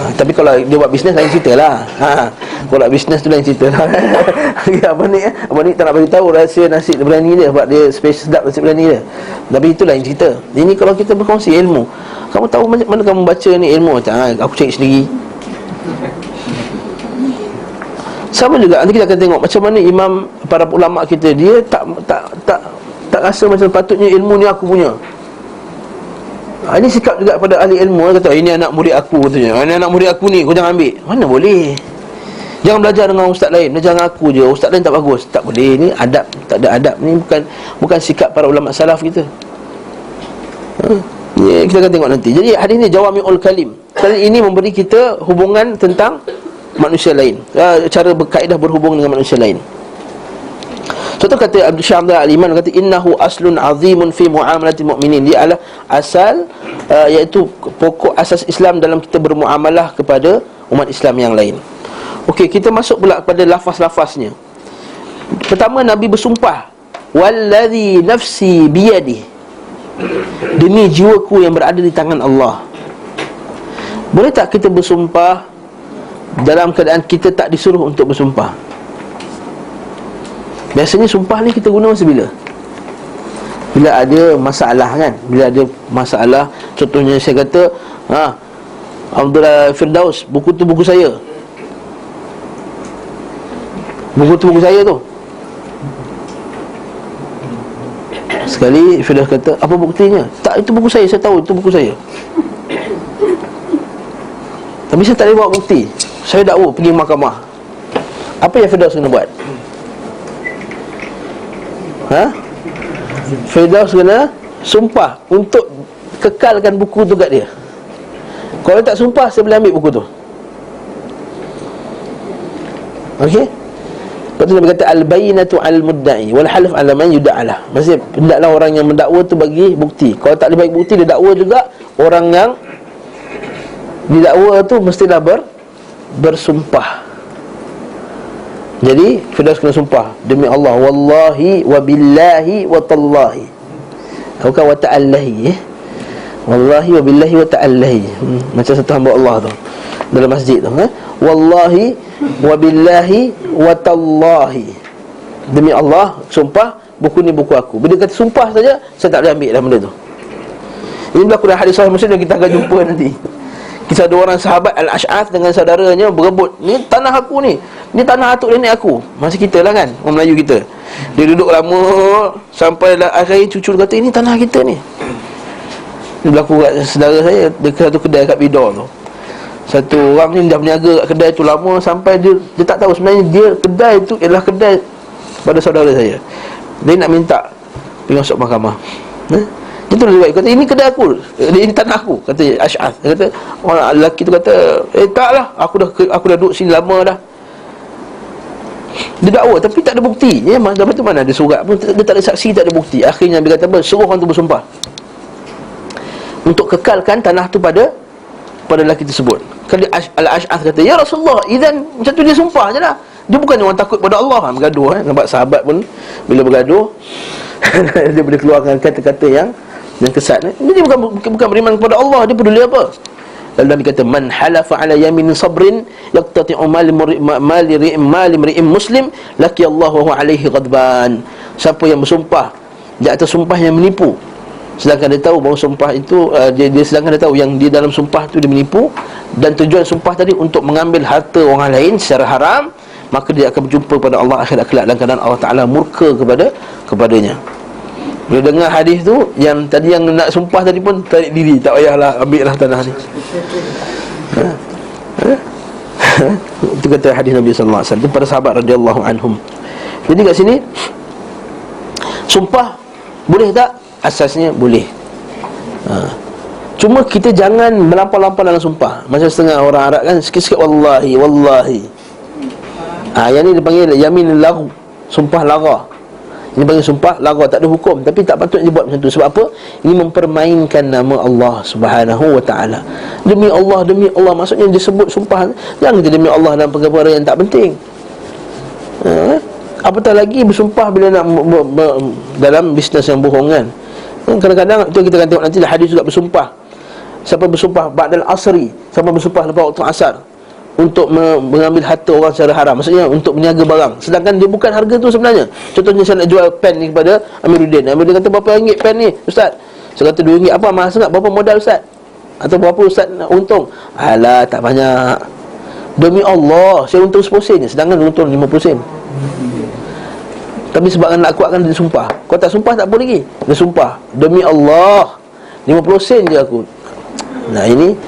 Tapi kalau dia buat bisnes lain cerita lah. Kalau buat bisnes tu lain cerita lah. Abang ni tak nak bagi tahu rahsia nasi berani dia, sebab dia special sedap nasi berani dia. Tapi itu lain cerita. Ini kalau kita berkongsi ilmu, kamu tahu mana kamu baca ni ilmu? Aku cari sendiri. Sama juga nanti kita akan tengok macam mana imam, para ulama kita, dia tak rasa macam patutnya ilmu ni aku punya. Ini sikap juga pada ahli ilmu. Dia kata ini anak murid aku, katanya. Ini anak murid aku ni, kau jangan ambil. Mana boleh. Jangan belajar dengan ustaz lain, belajar dengan aku je. Ustaz lain tak bagus. Tak boleh. Ni adab, tak ada adab. Ni bukan sikap para ulama salaf kita. Kita akan tengok nanti. Jadi hadis ni jawami'ul kalim. Kali ini memberi kita hubungan tentang manusia lain, cara berkaedah berhubung dengan manusia lain. Contoh kata Abdul Syah Al-Iman, kata innahu aslun azimun fi muamalatil mu'minin. Dia adalah asal, iaitu pokok asas Islam dalam kita bermuamalah kepada umat Islam yang lain. Okey, kita masuk pula kepada lafaz-lafaznya. Pertama, Nabi bersumpah, wallazi nafsi biyadihi, demi jiwaku yang berada di tangan Allah. Boleh tak kita bersumpah dalam keadaan kita tak disuruh untuk bersumpah? Biasanya sumpah ni kita guna masa bila? Bila ada masalah kan? Bila ada masalah, contohnya saya kata, Abdullah Firdaus, buku tu buku saya. Buku tu buku saya tu. Sekali Firdaus kata, apa buktinya? Tak, itu buku saya tahu itu buku saya. Tapi saya tak boleh bawa bukti. Saya dakwa pergi mahkamah. Apa yang Firdaus kena buat? Firdaus kena sumpah untuk kekalkan buku tu kat dia. Kalau tak sumpah, saya boleh ambil buku tu. Okey? Lepas tu Nabi kata al-bayyinatu al-mudda'i wal half 'ala man yud'alah. Maksudnya hendaklah orang yang mendakwa tu bagi bukti. Kalau tak boleh bagi bukti, dia dakwa juga, orang yang didakwa tu mestilah bersumpah. Jadi Firdaus kena sumpah, demi Allah, wallahi wa billahi wa tallahi, bukan wa ta'allahi, wallahi wa billahi wa ta'allahi. Macam satu hamba Allah tu dalam masjid tu, wallahi wa billahi wa tallahi, demi Allah, sumpah, buku ni buku aku. Bila kata sumpah saja, saya tak boleh ambil dah benda tu. Ini berlaku dalam hadis sahih Muslim yang kita akan jumpa nanti. Kisah dua orang sahabat Al-Ash'ath dengan saudaranya berebut, ni tanah aku ni tanah atuk nenek aku. Masa kita lah kan, orang Melayu kita. Dia duduk lama sampai akhirnya cucu kata, ini tanah kita ni. Dia berlaku kat saudara saya dekat satu kedai kat Bidor tu. Satu orang ni dah berniaga kat kedai tu lama, sampai dia tak tahu sebenarnya dia kedai tu ialah kedai pada saudara saya. Dia nak minta pergi masuk mahkamah. Itu riwayat kata, ini kedai aku, ini tanah aku, kata Ash'ath. Dia kata, orang lelaki tu kata, taklah, aku dah duduk sini lama dah. Dia dakwa tapi tak ada bukti. Ya, lepas tu mana ada surat pun, dia tak ada saksi, tak ada bukti. Akhirnya Nabi kata apa? Suruh orang tu bersumpah untuk kekalkan tanah tu pada lelaki tersebut. Kali Al-Ash'ath kata, ya Rasulullah, idan macam tu dia sumpah je lah. Dia bukan orang takut pada Allah. Bergaduh nampak sahabat pun bila bergaduh dia boleh keluarkan kata-kata yang kesat. Dia bukan beriman kepada Allah. Dia peduli apa? Lalu Nabi kata, man halafa ala yamin sabrin yaqtati'u mali ri'im muslim laki Allah wa huwa alaihi ghadban. Siapa yang bersumpah di atas sumpah yang menipu, sedangkan dia tahu bahawa sumpah itu sedangkan dia tahu yang di dalam sumpah itu dia menipu, dan tujuan sumpah tadi untuk mengambil harta orang lain secara haram, maka dia akan berjumpa pada Allah akhirat kelak dalam keadaan Allah Ta'ala murka kepadanya. Bila dengar hadis tu, yang tadi yang nak sumpah tadi pun tarik diri, tak payahlah, ambil lah tanah ni. Itu kata hadis Nabi sallallahu alaihi wasallam. Itu para sahabat radhiyallahu anhum. Jadi kat sini sumpah boleh tak? Asasnya boleh. Cuma kita jangan melampau-lampau dalam sumpah. Macam setengah orang Arab kan, sikit-sikit wallahi. Yang ni dipanggil yamin laghu, sumpah lara. Ini panggil sumpah lara, tak ada hukum, tapi tak patut dia buat macam tu. Sebab apa? Ini mempermainkan nama Allah Subhanahu wa ta'ala. Demi Allah, maksudnya dia sebut sumpah. Jangan kita demi Allah dalam perkara yang tak penting. Apatah lagi bersumpah bila nak dalam bisnes yang bohong kan. Kadang-kadang itu kita akan tengok nanti hadis juga bersumpah. Siapa bersumpah ba'dal asri, siapa bersumpah lepas waktu asar untuk mengambil harta orang secara haram, maksudnya untuk berniaga barang, sedangkan dia bukan harga tu sebenarnya. Contohnya saya nak jual pen ni kepada Amiruddin. Amiruddin kata, berapa ringgit pen ni Ustaz? Saya kata RM2. Apa mahal sangat? Berapa modal Ustaz? Atau berapa Ustaz nak untung? Alah, tak banyak. Demi Allah, saya untung 10 sen je, sedangkan dia untung 50 sen. Tapi sebab nak kuatkan dia sumpah. Kalau tak sumpah tak boleh lagi. Dia sumpah, demi Allah 50 sen je aku. Nah, ini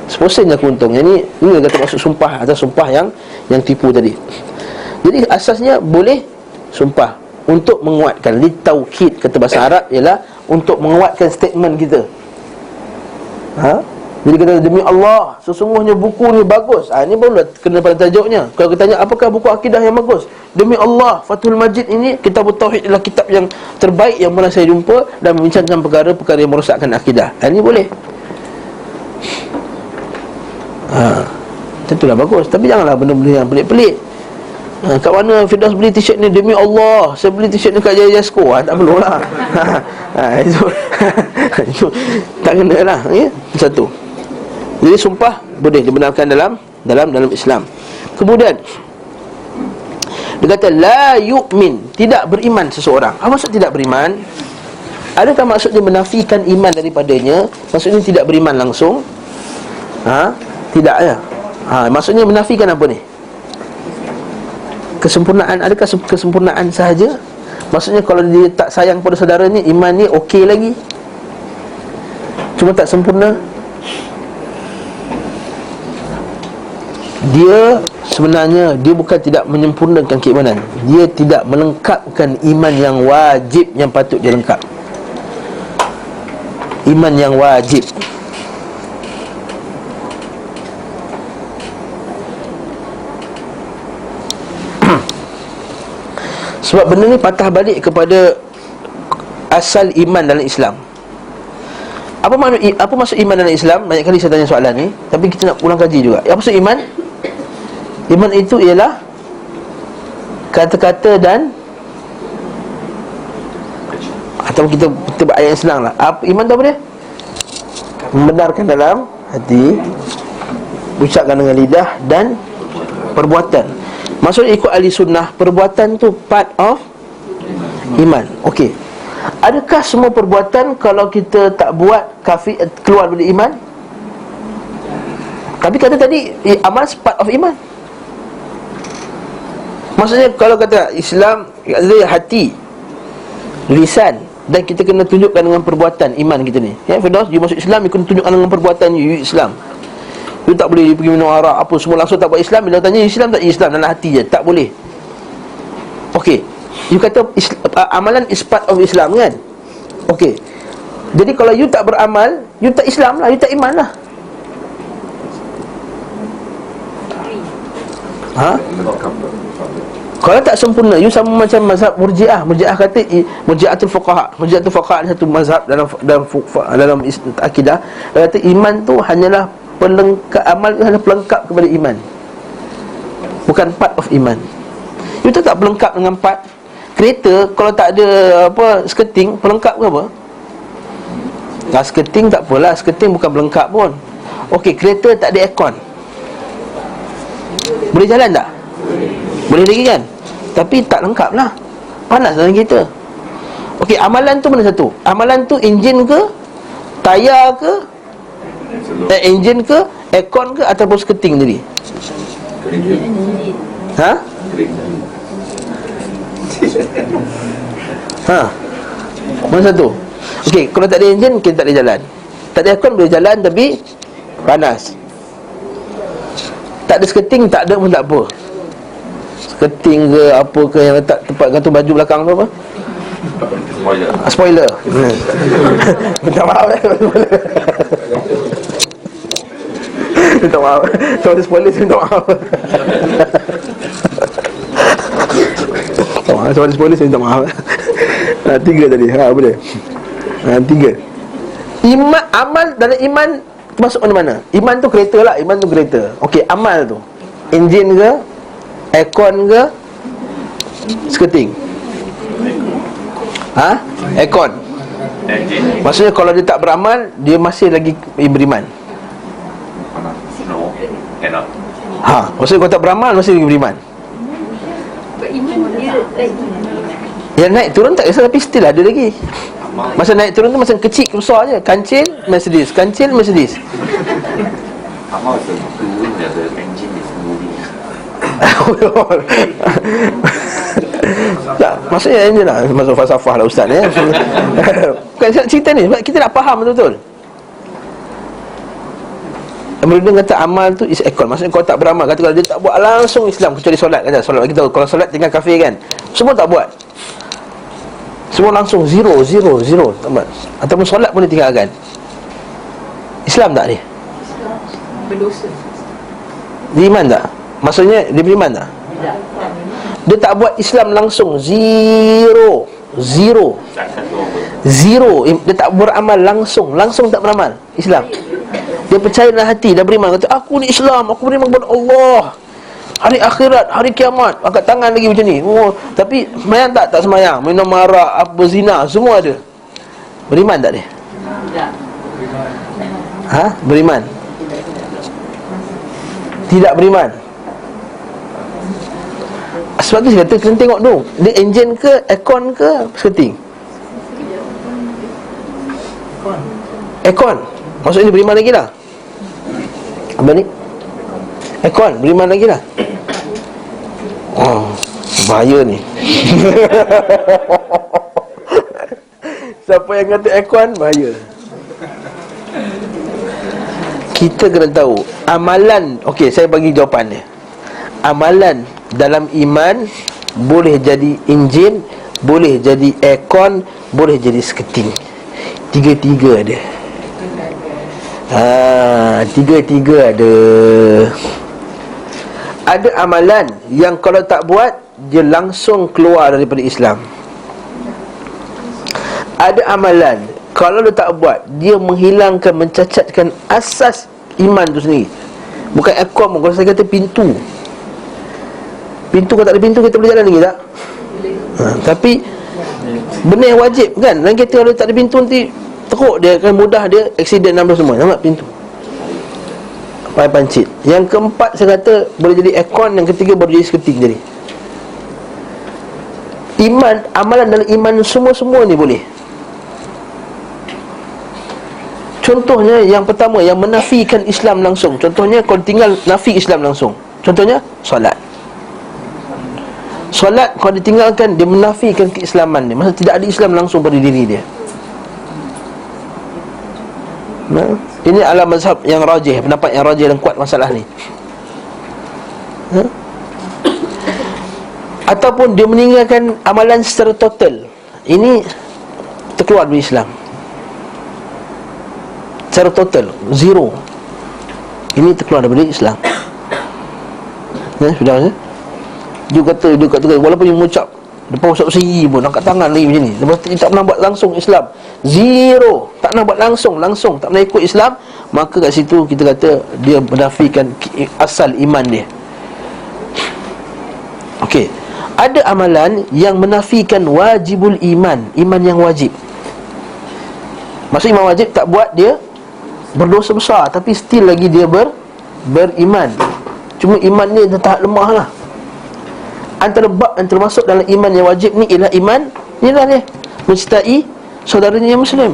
10 sen aku untung. Ini kata maksud sumpah, atau sumpah yang tipu tadi. Jadi asasnya boleh sumpah untuk menguatkan. Litaukid kata bahasa Arab ialah untuk menguatkan statement kita. Bila kata demi Allah, sesungguhnya buku ni bagus, ini barulah kena pada tajuknya. Kalau kita tanya apakah buku akidah yang bagus, demi Allah, Fathul Majid ini, kitab Tauhid adalah kitab yang terbaik yang pernah saya jumpa dan membincangkan perkara-perkara yang merosakkan akidah. Ini boleh. Tentulah bagus. Tapi janganlah benda-benda yang pelik-pelik. Kat mana Firdaus beli t-shirt ni? Demi Allah, saya beli t-shirt ni kat Jaya Jasko. Tak perlulah. Itu tak kena lah, ya? Satu. Jadi sumpah boleh dibenarkan dalam Islam. Kemudian dia kata la yu'min, tidak beriman seseorang. Apa maksud tidak beriman? Adakah maksudnya menafikan iman daripadanya? Maksudnya tidak beriman langsung? Tidak ya. Maksudnya menafikan apa ni? Kesempurnaan. Adakah kesempurnaan sahaja? Maksudnya kalau dia tak sayang pada saudara ni, iman ni okey lagi, cuma tak sempurna. Dia sebenarnya dia bukan tidak menyempurnakan keimanan, dia tidak melengkapkan iman yang wajib yang patut dia lengkap. Iman yang wajib. Sebab benda ni patah balik kepada asal iman dalam Islam. Apa maksud iman dalam Islam? Banyak kali saya tanya soalan ni, tapi kita nak ulang kaji juga. Apa maksud iman? Iman itu ialah kata-kata dan, atau kita ayat yang senang lah. Iman tu apa dia? Membenarkan dalam hati, ucapkan dengan lidah dan perbuatan. Maksudnya ikut ahli sunnah, perbuatan tu part of iman. Okey. Adakah semua perbuatan kalau kita tak buat kafir, keluar dari iman? Tapi kata tadi amal part of iman. Maksudnya kalau kata Islam ada hati, lisan, dan kita kena tunjukkan dengan perbuatan iman kita ni. Ya, Firdaus, you masuk Islam, you kena tunjukkan dengan perbuatan you Islam. You tak boleh pergi minum arak apa semua langsung tak buat Islam. Bila tanya Islam tak, Islam dalam hati je, tak boleh. Okey. You kata amalan is part of Islam kan? Okey. Jadi kalau you tak beramal, you tak Islam lah, you tak iman lah. Kalau tak sempurna, you sama macam mazhab Murji'ah. Murji'ah kata Murji'atul Fuqaha. Murji'atul Fuqaha adalah satu mazhab dalam akidah. Dia kata iman tu hanyalah pelengkap, amal itu hanya pelengkap kepada iman, bukan part of iman. You tak pelengkap dengan part. Kereta kalau tak ada sketing, pelengkap ke apa? Sketing tak apalah, sketing bukan pelengkap pun. Okey, kereta tak ada aircon, boleh jalan tak? Boleh lagi kan? Tapi tak lengkap lah, panas dalam kereta. Okey, amalan tu mana satu? Amalan tu enjin ke, tayar ke, enjin ke, aircon ke, ataupun sketing tadi? Mana satu? Okey, kalau tak ada enjin, kita tak boleh jalan. Tak ada aircon boleh jalan, tapi panas. Tak ada sketing, tak ada pun tak apa. Sketing ke apa ke yang letak tempat gantung baju belakang tu apa? Spoiler. Minta maaf minta maaf. Kalau spoiler saya minta maaf. Soalan spoiler saya minta maaf. Tiga tadi. Boleh. Tiga. Iman, amal dalam iman masuk mana-mana? Iman tu kereta lah. Iman tu kereta. Okey, amal tu enjin ke, aircon ke, sketing? Aircon. Maksudnya kalau dia tak beramal, dia masih lagi beriman. Maksudnya kalau tak beramal, masih lagi beriman. Yang naik turun tak kisah, tapi still ada lagi. Masa naik turun tu macam kecil ke besar je. Kancil Mercedes, kancil Mercedes. Amal turun ada engine di sendiri. Tak, maksudnya ini lah, masuk falsafah lah ustaz ya. Bukan cerita ni, sebab kita nak faham betul-betul. Kemudian kata amal tu is ekon. Maksudnya kalau tak beramal, kata kalau dia tak buat langsung Islam, kecuali solat. Kata solat, kita tahu kalau solat tinggal kafir kan, semua tak buat, semua langsung zero tak buat. Ataupun solat pun dia tinggalkan. Islam tak ni? berdosa. Beriman tak? Maksudnya dia beriman tak? Tidak. Dia tak buat Islam langsung. Zero. Dia tak beramal langsung. Langsung tak beramal Islam. Dia percaya dalam hati, dah beriman, kata aku ni Islam, aku beriman kepada Allah, hari akhirat, hari kiamat, angkat tangan lagi macam ni. Tapi semayang tak? Tak semayang. Minum arak, apa, zina, semua ada. Beriman tak dia? Tidak. Beriman? Tidak beriman. Sebab tu saya kata kena tengok tu, dia enjin ke, aircon ke, skirting? Aircon. Maksudnya dia beriman lagi lah. Apa ni? Aircon, beriman lagi lah. Bahaya ni. Siapa yang kata aircon, bahaya. Kita kena tahu amalan. Okey, saya bagi jawapan dia. Amalan dalam iman boleh jadi enjin, boleh jadi aircon, boleh jadi skirting. Tiga-tiga ada. Tiga-tiga ada. Ada amalan yang kalau tak buat, dia langsung keluar daripada Islam. Ada amalan kalau dia tak buat, dia menghilangkan, mencacatkan asas iman tu sendiri. Bukan aircon pun. Kalau saya kata pintu, kalau tak ada pintu, kita boleh jalan lagi tak? Tapi benda yang wajib kan, dalam kereta kalau tak ada pintu nanti teruk, dia akan mudah, dia accident apa semua. Nampak pintu, pakai pancit. Yang keempat saya kata boleh jadi aircon. Yang ketiga baru jadi skirting jadi. Iman, amalan dalam iman semua-semua ni boleh. Contohnya yang pertama, yang menafikan Islam langsung. Contohnya kalau tinggal nafi Islam langsung. Contohnya solat. Solat kalau ditinggalkan, dia menafikan keislaman dia. Maksudnya tidak ada Islam langsung pada diri dia. Ini adalah mazhab yang rajih, pendapat yang rajih dan kuat masalah ni. Ataupun dia meninggalkan amalan secara total. Ini terkeluar dari Islam secara total, zero. Ini terkeluar daripada Islam. Sudah ya? Dia kata walaupun dia mengucap depan Ustaz Seri pun, angkat tangan lagi macam ni, lepas tu dia tak pernah buat langsung Islam. Zero. Tak pernah buat langsung, tak pernah ikut Islam. Maka kat situ kita kata dia menafikan asal iman dia. Okey. Ada amalan yang menafikan wajibul iman, iman yang wajib. Maksud iman wajib tak buat, dia berdosa besar, tapi still lagi dia beriman. Cuma iman ni dia tahap lemah lah. Antara bab yang termasuk dalam iman yang wajib ni ialah iman inilah dia, mencintai saudaranya yang Muslim.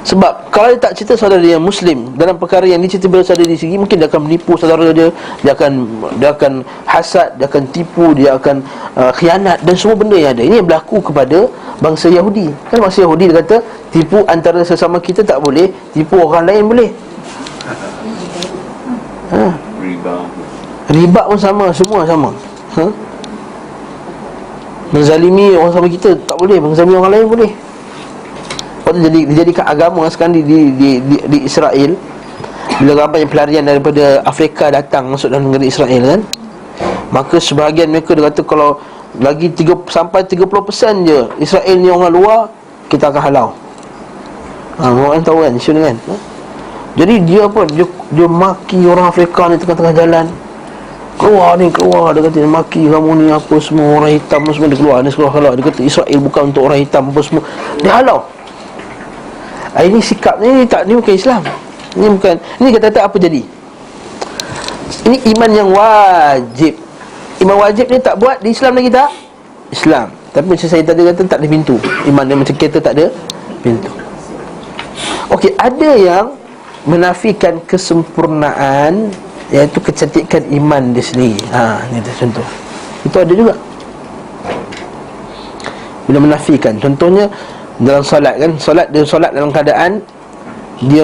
Sebab kalau dia tak cinta saudara dia yang Muslim dalam perkara yang dicintai oleh saudara dia sendiri, mungkin dia akan menipu saudara dia, dia akan hasad, dia akan tipu, dia akan khianat dan semua benda yang ada. Ini yang berlaku kepada bangsa Yahudi. Kan bangsa Yahudi dia kata tipu antara sesama kita tak boleh, tipu orang lain boleh. Riba pun sama, semua sama. Menzalimi orang sama kita tak boleh, menzalimi orang lain boleh. Waktu dijadikan agama sekarang di Israel, bila ramai pelarian daripada Afrika datang masuk dalam negeri Israel kan, maka sebahagian mereka dia kata kalau lagi 30% je Israel ni orang luar, kita akan halau. Orang tahu kan isu ni kan. Jadi dia apa, dia maki orang Afrika ni tengah-tengah jalan. Keluar, dia kata dia maki kamu ni apa semua, orang hitam semua dia keluar. Dia halau. Dia kata Israel bukan untuk orang hitam apa semua. Dia halau. Ini sikap ni bukan Islam. Ini bukan. Ini kata-kata apa jadi? Ini iman yang wajib. Iman wajib ni tak buat di Islam lagi tak? Islam. Tapi macam saya tadi kata tak ada pintu. Iman dia macam kereta tak ada pintu. Okey, ada yang menafikan kesempurnaan, iaitu kecantikan iman dia sendiri. Ni contoh. Itu ada juga. Bila menafikan, contohnya dalam solat kan, dia solat dalam keadaan dia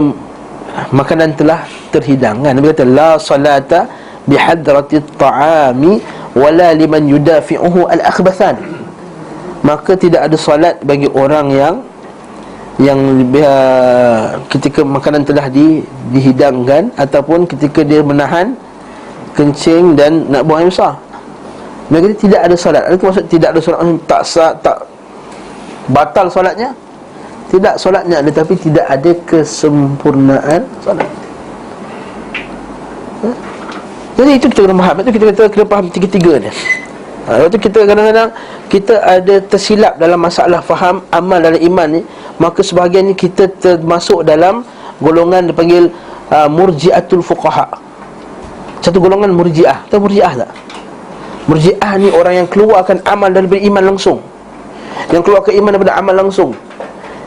makanan telah terhidang kan. Nabi kata la salata bihadratit ta'ami wala liman yudafi'uhu al-akhbathan. Maka tidak ada solat bagi orang yang yang ketika makanan telah dihidangkan, ataupun ketika dia menahan kencing dan nak buang air besar. Mereka tidak ada solat. Adakah maksud tidak ada solat tak sah, tak batal solatnya? Tidak solatnya, tetapi tidak ada kesempurnaan solat. Jadi itu kita kena faham. Itu kita kena faham tiga-tiga ni. Lepas tu kita kadang-kadang kita ada tersilap dalam masalah faham amal dalam iman ni. Maka sebahagiannya kita termasuk dalam golongan dipanggil murji'atul fuqaha. Satu golongan murji'ah. Tahu murji'ah tak? Murji'ah ni orang yang keluarkan amal daripada iman langsung, yang keluarkan iman daripada amal langsung.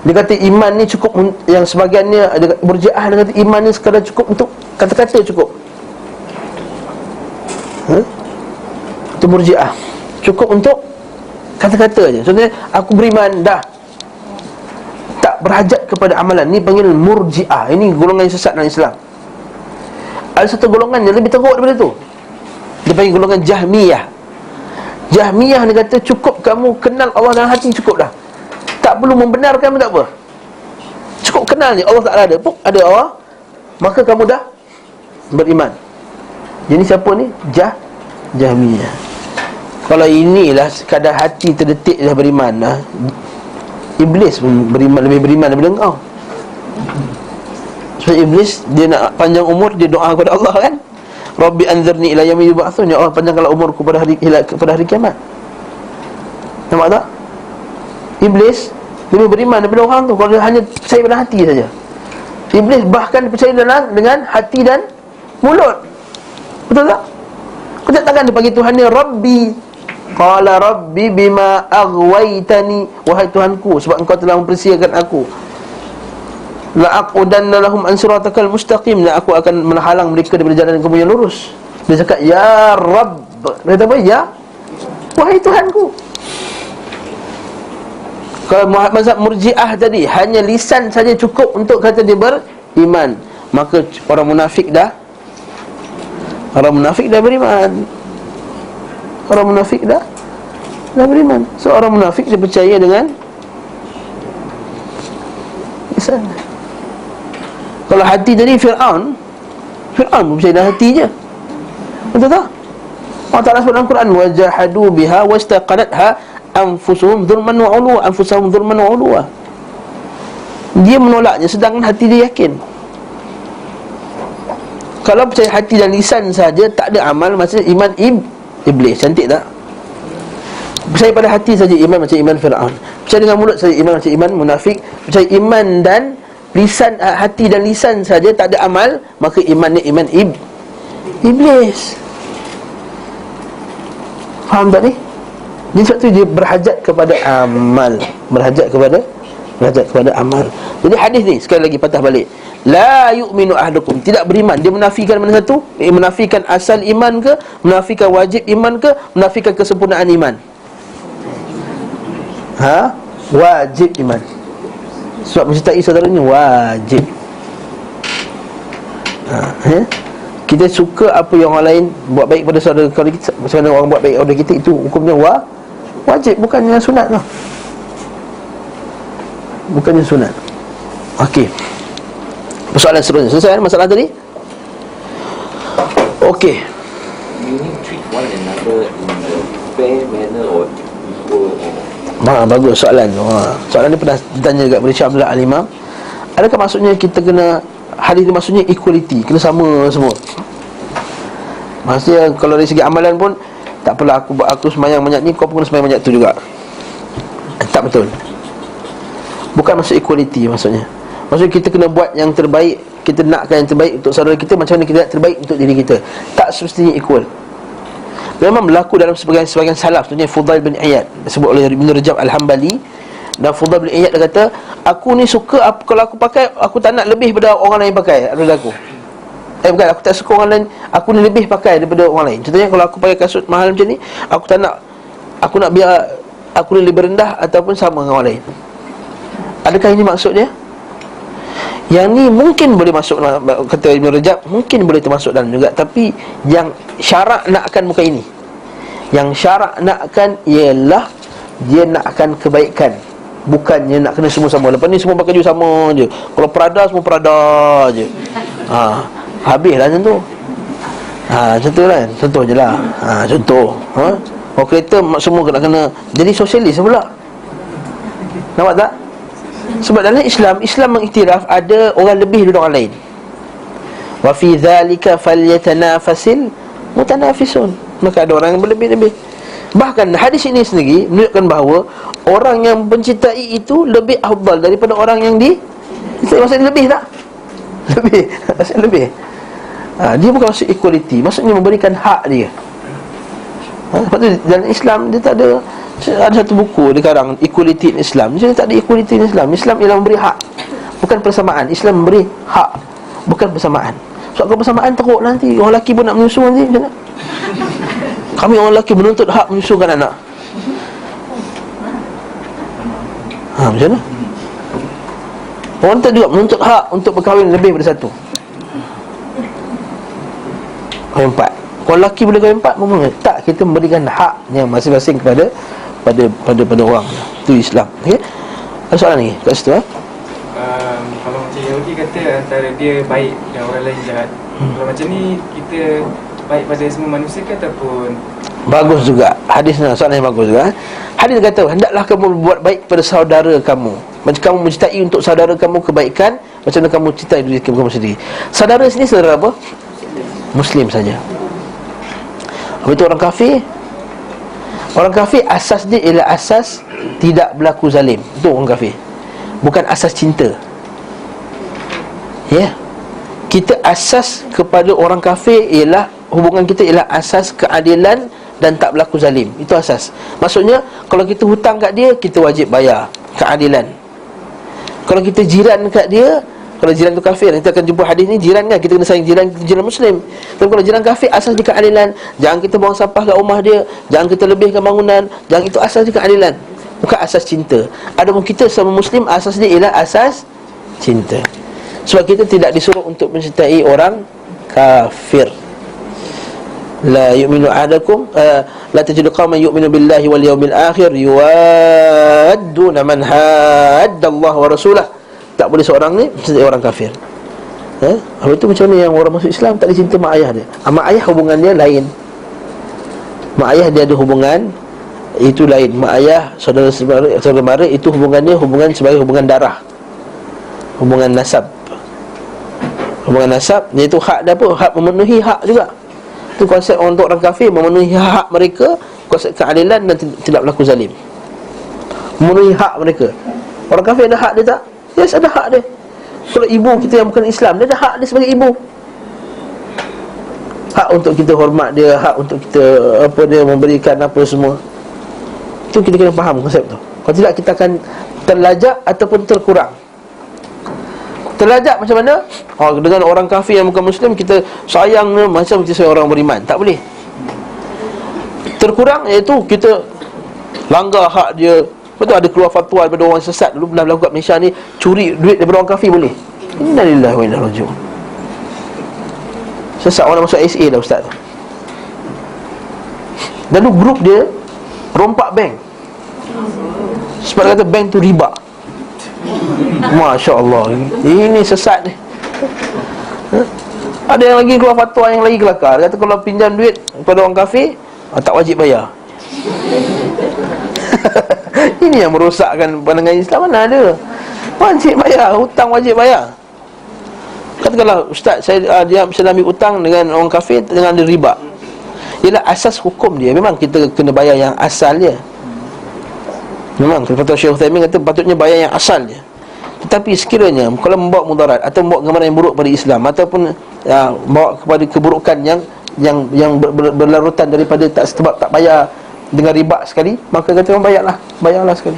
Dia kata iman ni cukup. Yang sebahagiannya murji'ah, dia kata iman ni sekadar cukup untuk kata-kata cukup. Itu murji'ah, cukup untuk kata-kata je. Contohnya, aku beriman dah, tak berhajat kepada amalan. Ni panggil murji'ah. Ini golongan yang sesat dalam Islam. Ada satu golongan yang lebih teruk daripada tu, dia panggil golongan Jahmiyah. Jahmiyah ni kata cukup kamu kenal Allah dalam hati, cukup dah. Tak perlu membenarkan pun tak apa. Cukup kenal ni Allah Ta'ala ada, ada Allah, maka kamu dah beriman. Jadi siapa ni? Jahmiyah. Kalau inilah sekadar hati terdetik dah beriman, Iblis pun beriman, lebih beriman daripada engkau. Sebab Iblis, dia nak panjang umur, dia doa kepada Allah kan, Rabbi anzirni ila yaumi yub'atsun, ya Allah panjangkanlah umurku pada hari kiamat. Nampak tak? Iblis lebih beriman daripada orang tu kalau dia hanya percaya pada hati saja. Iblis bahkan percaya dengan hati dan mulut. Betul tak? Kau takkan dia bagi Tuhan ni Rabbi. Qala Rabbi bima aghwaytani, wahai Tuhanku, sebab engkau telah mempersiakan aku, la aqudanna lahum an siratakal mustaqim, dan aku akan menghalang mereka daripada jalan kamu yang lurus. Dia cakap ya Rabb. Dia kata apa? Ya, wahai Tuhanku. Kalau mazhab murji'ah tadi hanya lisan saja cukup untuk kata dia beriman, maka orang munafik dah beriman. Orang munafik dah beriman. So orang munafik dia percaya dengan lisan. Kalau hati tadi Fir'aun percaya dengan hati je. Betul tak? Allah Ta'ala sebut dalam Quran, wajahadu biha wastaqanatha anfusuhum dhulman wa 'uluwa. Dia menolaknya sedangkan hati dia yakin. Kalau percaya hati dan lisan saja, tak ada amal, maksudnya iman Iblis. Cantik tak? Percaya pada hati saja iman macam iman Fir'aun. Percaya dengan mulut saja iman macam iman munafik. Percaya iman dan lisan, hati dan lisan saja tak ada amal, maka imannya iman Iblis. Faham tak ni? Jadi sebab tu dia berhajat kepada amal, berhajat kepada amal. Jadi hadis ni sekali lagi patah balik, la yu'minu ahadukum, tidak beriman. Dia menafikan mana satu? Dia menafikan asal iman ke? Menafikan wajib iman ke? Menafikan kesempurnaan iman? Wajib iman. Sebab mencintai saudaranya wajib. Kita suka apa yang orang lain buat baik pada saudara kita, macam mana orang buat baik pada kita, itu hukumnya wajib, bukannya sunat lah. Bukannya sunat. Okey. Persoalan seterusnya. Selesai masalah tadi? Okey. Meaning treat one another in the fair manner or equal or... Bagus soalan. Soalan ni pernah ditanya dekat Syekh Abdullah Al-Imam. Adakah maksudnya kita kena, hadis ni maksudnya equality, kena sama semua? Maksudnya kalau dari segi amalan pun, tak apalah aku sembahyang banyak ni, kau pun kena sembahyang banyak tu juga. Tak betul. Bukan maksud equality maksudnya. Maksudnya kita kena buat yang terbaik, kita nakkan yang terbaik untuk saudara kita, macam mana kita nak terbaik untuk diri kita. Tak semestinya equal. Memang berlaku dalam sebagian salaf. Contohnya Fudail bin Iyad, disebut oleh Ibn Rajab Al-Hambali. Dan Fudail bin Iyad dia kata, aku ni suka kalau aku pakai, aku tak nak lebih daripada orang lain pakai daripada aku. Bukan, aku tak suka orang lain, aku ni lebih pakai daripada orang lain. Contohnya kalau aku pakai kasut mahal macam ni, aku tak nak, aku nak biar aku ni lebih rendah ataupun sama dengan orang lain. Adakah ini maksudnya? Yang ni mungkin boleh masuk, kata Ibn Rajab, mungkin boleh termasuk dalam juga. Tapi yang syarak nakkan bukan ini. Yang syarak nakkan ialah dia nakkan kebaikan. Bukannya nak kena semua sama. Lepas ni semua pakai baju sama je. Kalau Prada, semua Prada je. Habislah macam tu. Macam tu kan. Contoh je lah. Contoh. Kalau kereta semua kena jadi sosialis pula. Nampak tak? Sebab dalam Islam mengiktiraf ada orang lebih daripada orang lain. Wa fi dzalika falyatanafasil mutanafisun. Maka ada orang yang berlebih-lebih. Bahkan hadis ini sendiri menunjukkan bahawa orang yang mencintai itu lebih afdal daripada orang yang maksudnya lebih tak? Lebih. Maksudnya lebih. Dia bukan maksud equality, maksudnya memberikan hak dia. Sebab tu dalam Islam dia tak ada satu buku dia karang equality in Islam. Dia tak ada equality in Islam. Islam ialah memberi hak, bukan persamaan. Islam memberi hak, bukan persamaan. Sebab kalau persamaan teruk nanti orang lelaki pun nak menyusu nanti macam mana? Kami orang lelaki menuntut hak menyusukan anak. Macam mana? Orang tak juga menuntut hak untuk berkahwin lebih daripada satu. Kahwin 4. Kalau lelaki boleh kahwin 4 memang tak, kita memberikan haknya masing-masing kepada orang. Itu Islam. Okey. Ada soalan lagi kat situ kalau macam Yahudi kata antara dia baik dan orang lain jahat. Kalau macam ni kita baik pada semua manusia ke ataupun? Bagus juga. Hadis ni soalan yang bagus juga. Hadis kata hendaklah kamu berbuat baik pada saudara kamu. Macam kamu mencintai untuk saudara kamu kebaikan, macam mana kamu cintai diri kamu sendiri. Saudara sini saudara apa? Muslim saja. Apa itu orang kafir? Orang kafir asas dia ialah asas tidak berlaku zalim. Itu orang kafir. Bukan asas cinta. Kita asas kepada orang kafir ialah hubungan kita ialah asas keadilan dan tak berlaku zalim. Itu asas. Maksudnya kalau kita hutang kat dia, kita wajib bayar. Keadilan. Kalau kita jiran kat dia, kalau jiran tu kafir, kita akan jumpa hadis ni, jiran kan, kita kena sayang jiran, kita jiran Muslim. Tapi kalau jiran kafir, asas dia keadilan. Jangan kita buang sampah kat rumah dia, jangan kita lebihkan bangunan, jangan, itu asas dia keadilan, bukan asas cinta. Adapun kita sama Muslim, asas dia ialah asas cinta. Sebab kita tidak disuruh untuk mencintai orang kafir. La yu'minu ahadakum la tajidu qauman yu'minu billahi wal yawmil akhir yuwadduna man hadda Allah wa rasulah. Tak boleh seorang ni mencintai orang kafir. Apa itu macam mana yang orang masuk Islam tak dicinta mak ayah dia? Mak ayah hubungan dia lain. Mak ayah dia ada hubungan itu lain. Mak ayah saudara mara itu hubungannya hubungan sebagai hubungan darah, hubungan nasab. Hubungan nasab iaitu hak dia apa? Hak memenuhi hak juga. Itu konsep untuk orang kafir, memenuhi hak mereka, konsep keadilan dan tidak berlaku zalim. Memenuhi hak mereka. Orang kafir ada hak dia tak? Yes, ada hak dia. Kalau ibu kita yang bukan Islam, dia ada hak dia sebagai ibu. Hak untuk kita hormat dia, hak untuk kita apa dia memberikan apa semua. Itu kita kena faham konsep tu. Kalau tidak kita akan terlajak ataupun terkurang. Terlajak macam mana? Dengan orang kafir yang bukan Muslim kita sayang macam kita sayang orang beriman. Tak boleh. Terkurang iaitu kita langgar hak dia. Betul ada keluar fatwa daripada orang sesat dulu pernah berlaku kat Malaysia ni, curi duit daripada orang kafir boleh. Innalillahi wa inna ilaihi raji'un. Sesat orang masuk SA dah ustaz tu. Dan tu grup dia rompak bank. Sebab dia kata bank tu riba. Masya Allah, ini sesat ni. Ada yang lagi keluar fatwa yang lagi kelakar. Dia kata kalau pinjam duit kepada orang kafir, tak wajib bayar. Ini yang merosakkan pandangan Islam. Mana ada wajib bayar, hutang wajib bayar. Katakanlah ustaz saya dia ambil hutang dengan orang kafir dengan ada riba. Ialah asas hukum dia. Memang kita kena bayar yang asal dia. Memang kata Syekh Uthaymin kata patutnya bayar yang asal dia. Tetapi sekiranya kalau membawa mudarat atau membawa gambaran yang buruk pada Islam ataupun membawa kepada keburukan yang berlarutan daripada sebab tak bayar dengan riba sekali, maka kata orang bayarlah sekali.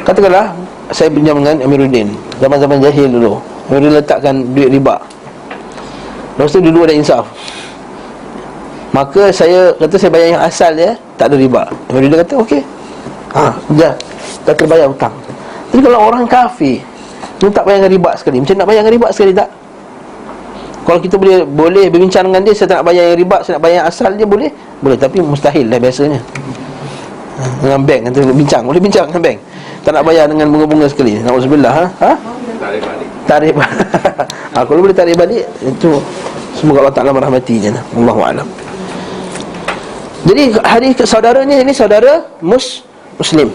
Katakanlah saya pinjam dengan Amiruddin zaman-zaman jahil dulu. Amiruddin letakkan duit riba. Lepas tu dulu ada insaf. Maka saya kata saya bayar yang asal dia, tak ada riba. Amiruddin kata okey. Dah tak kena bayar hutang. Jadi kalau orang kafir dia tak bayar dengan riba sekali, macam nak bayar dengan riba sekali tak? Kalau kita boleh berbincang dengan dia, saya tak nak bayar yang riba, saya nak bayar yang asal dia, boleh? Boleh, tapi mustahil lah biasanya. Dengan bank nanti bincang, boleh bincang dengan bank. Tak nak bayar dengan bunga-bunga sekali. Nauzubillah. Tarik balik. Tarik kalau boleh tarik balik, itu semoga Allah Ta'ala merahmatinya. Allahu a'lam. Jadi hadis saudaranya ini saudara Muslim,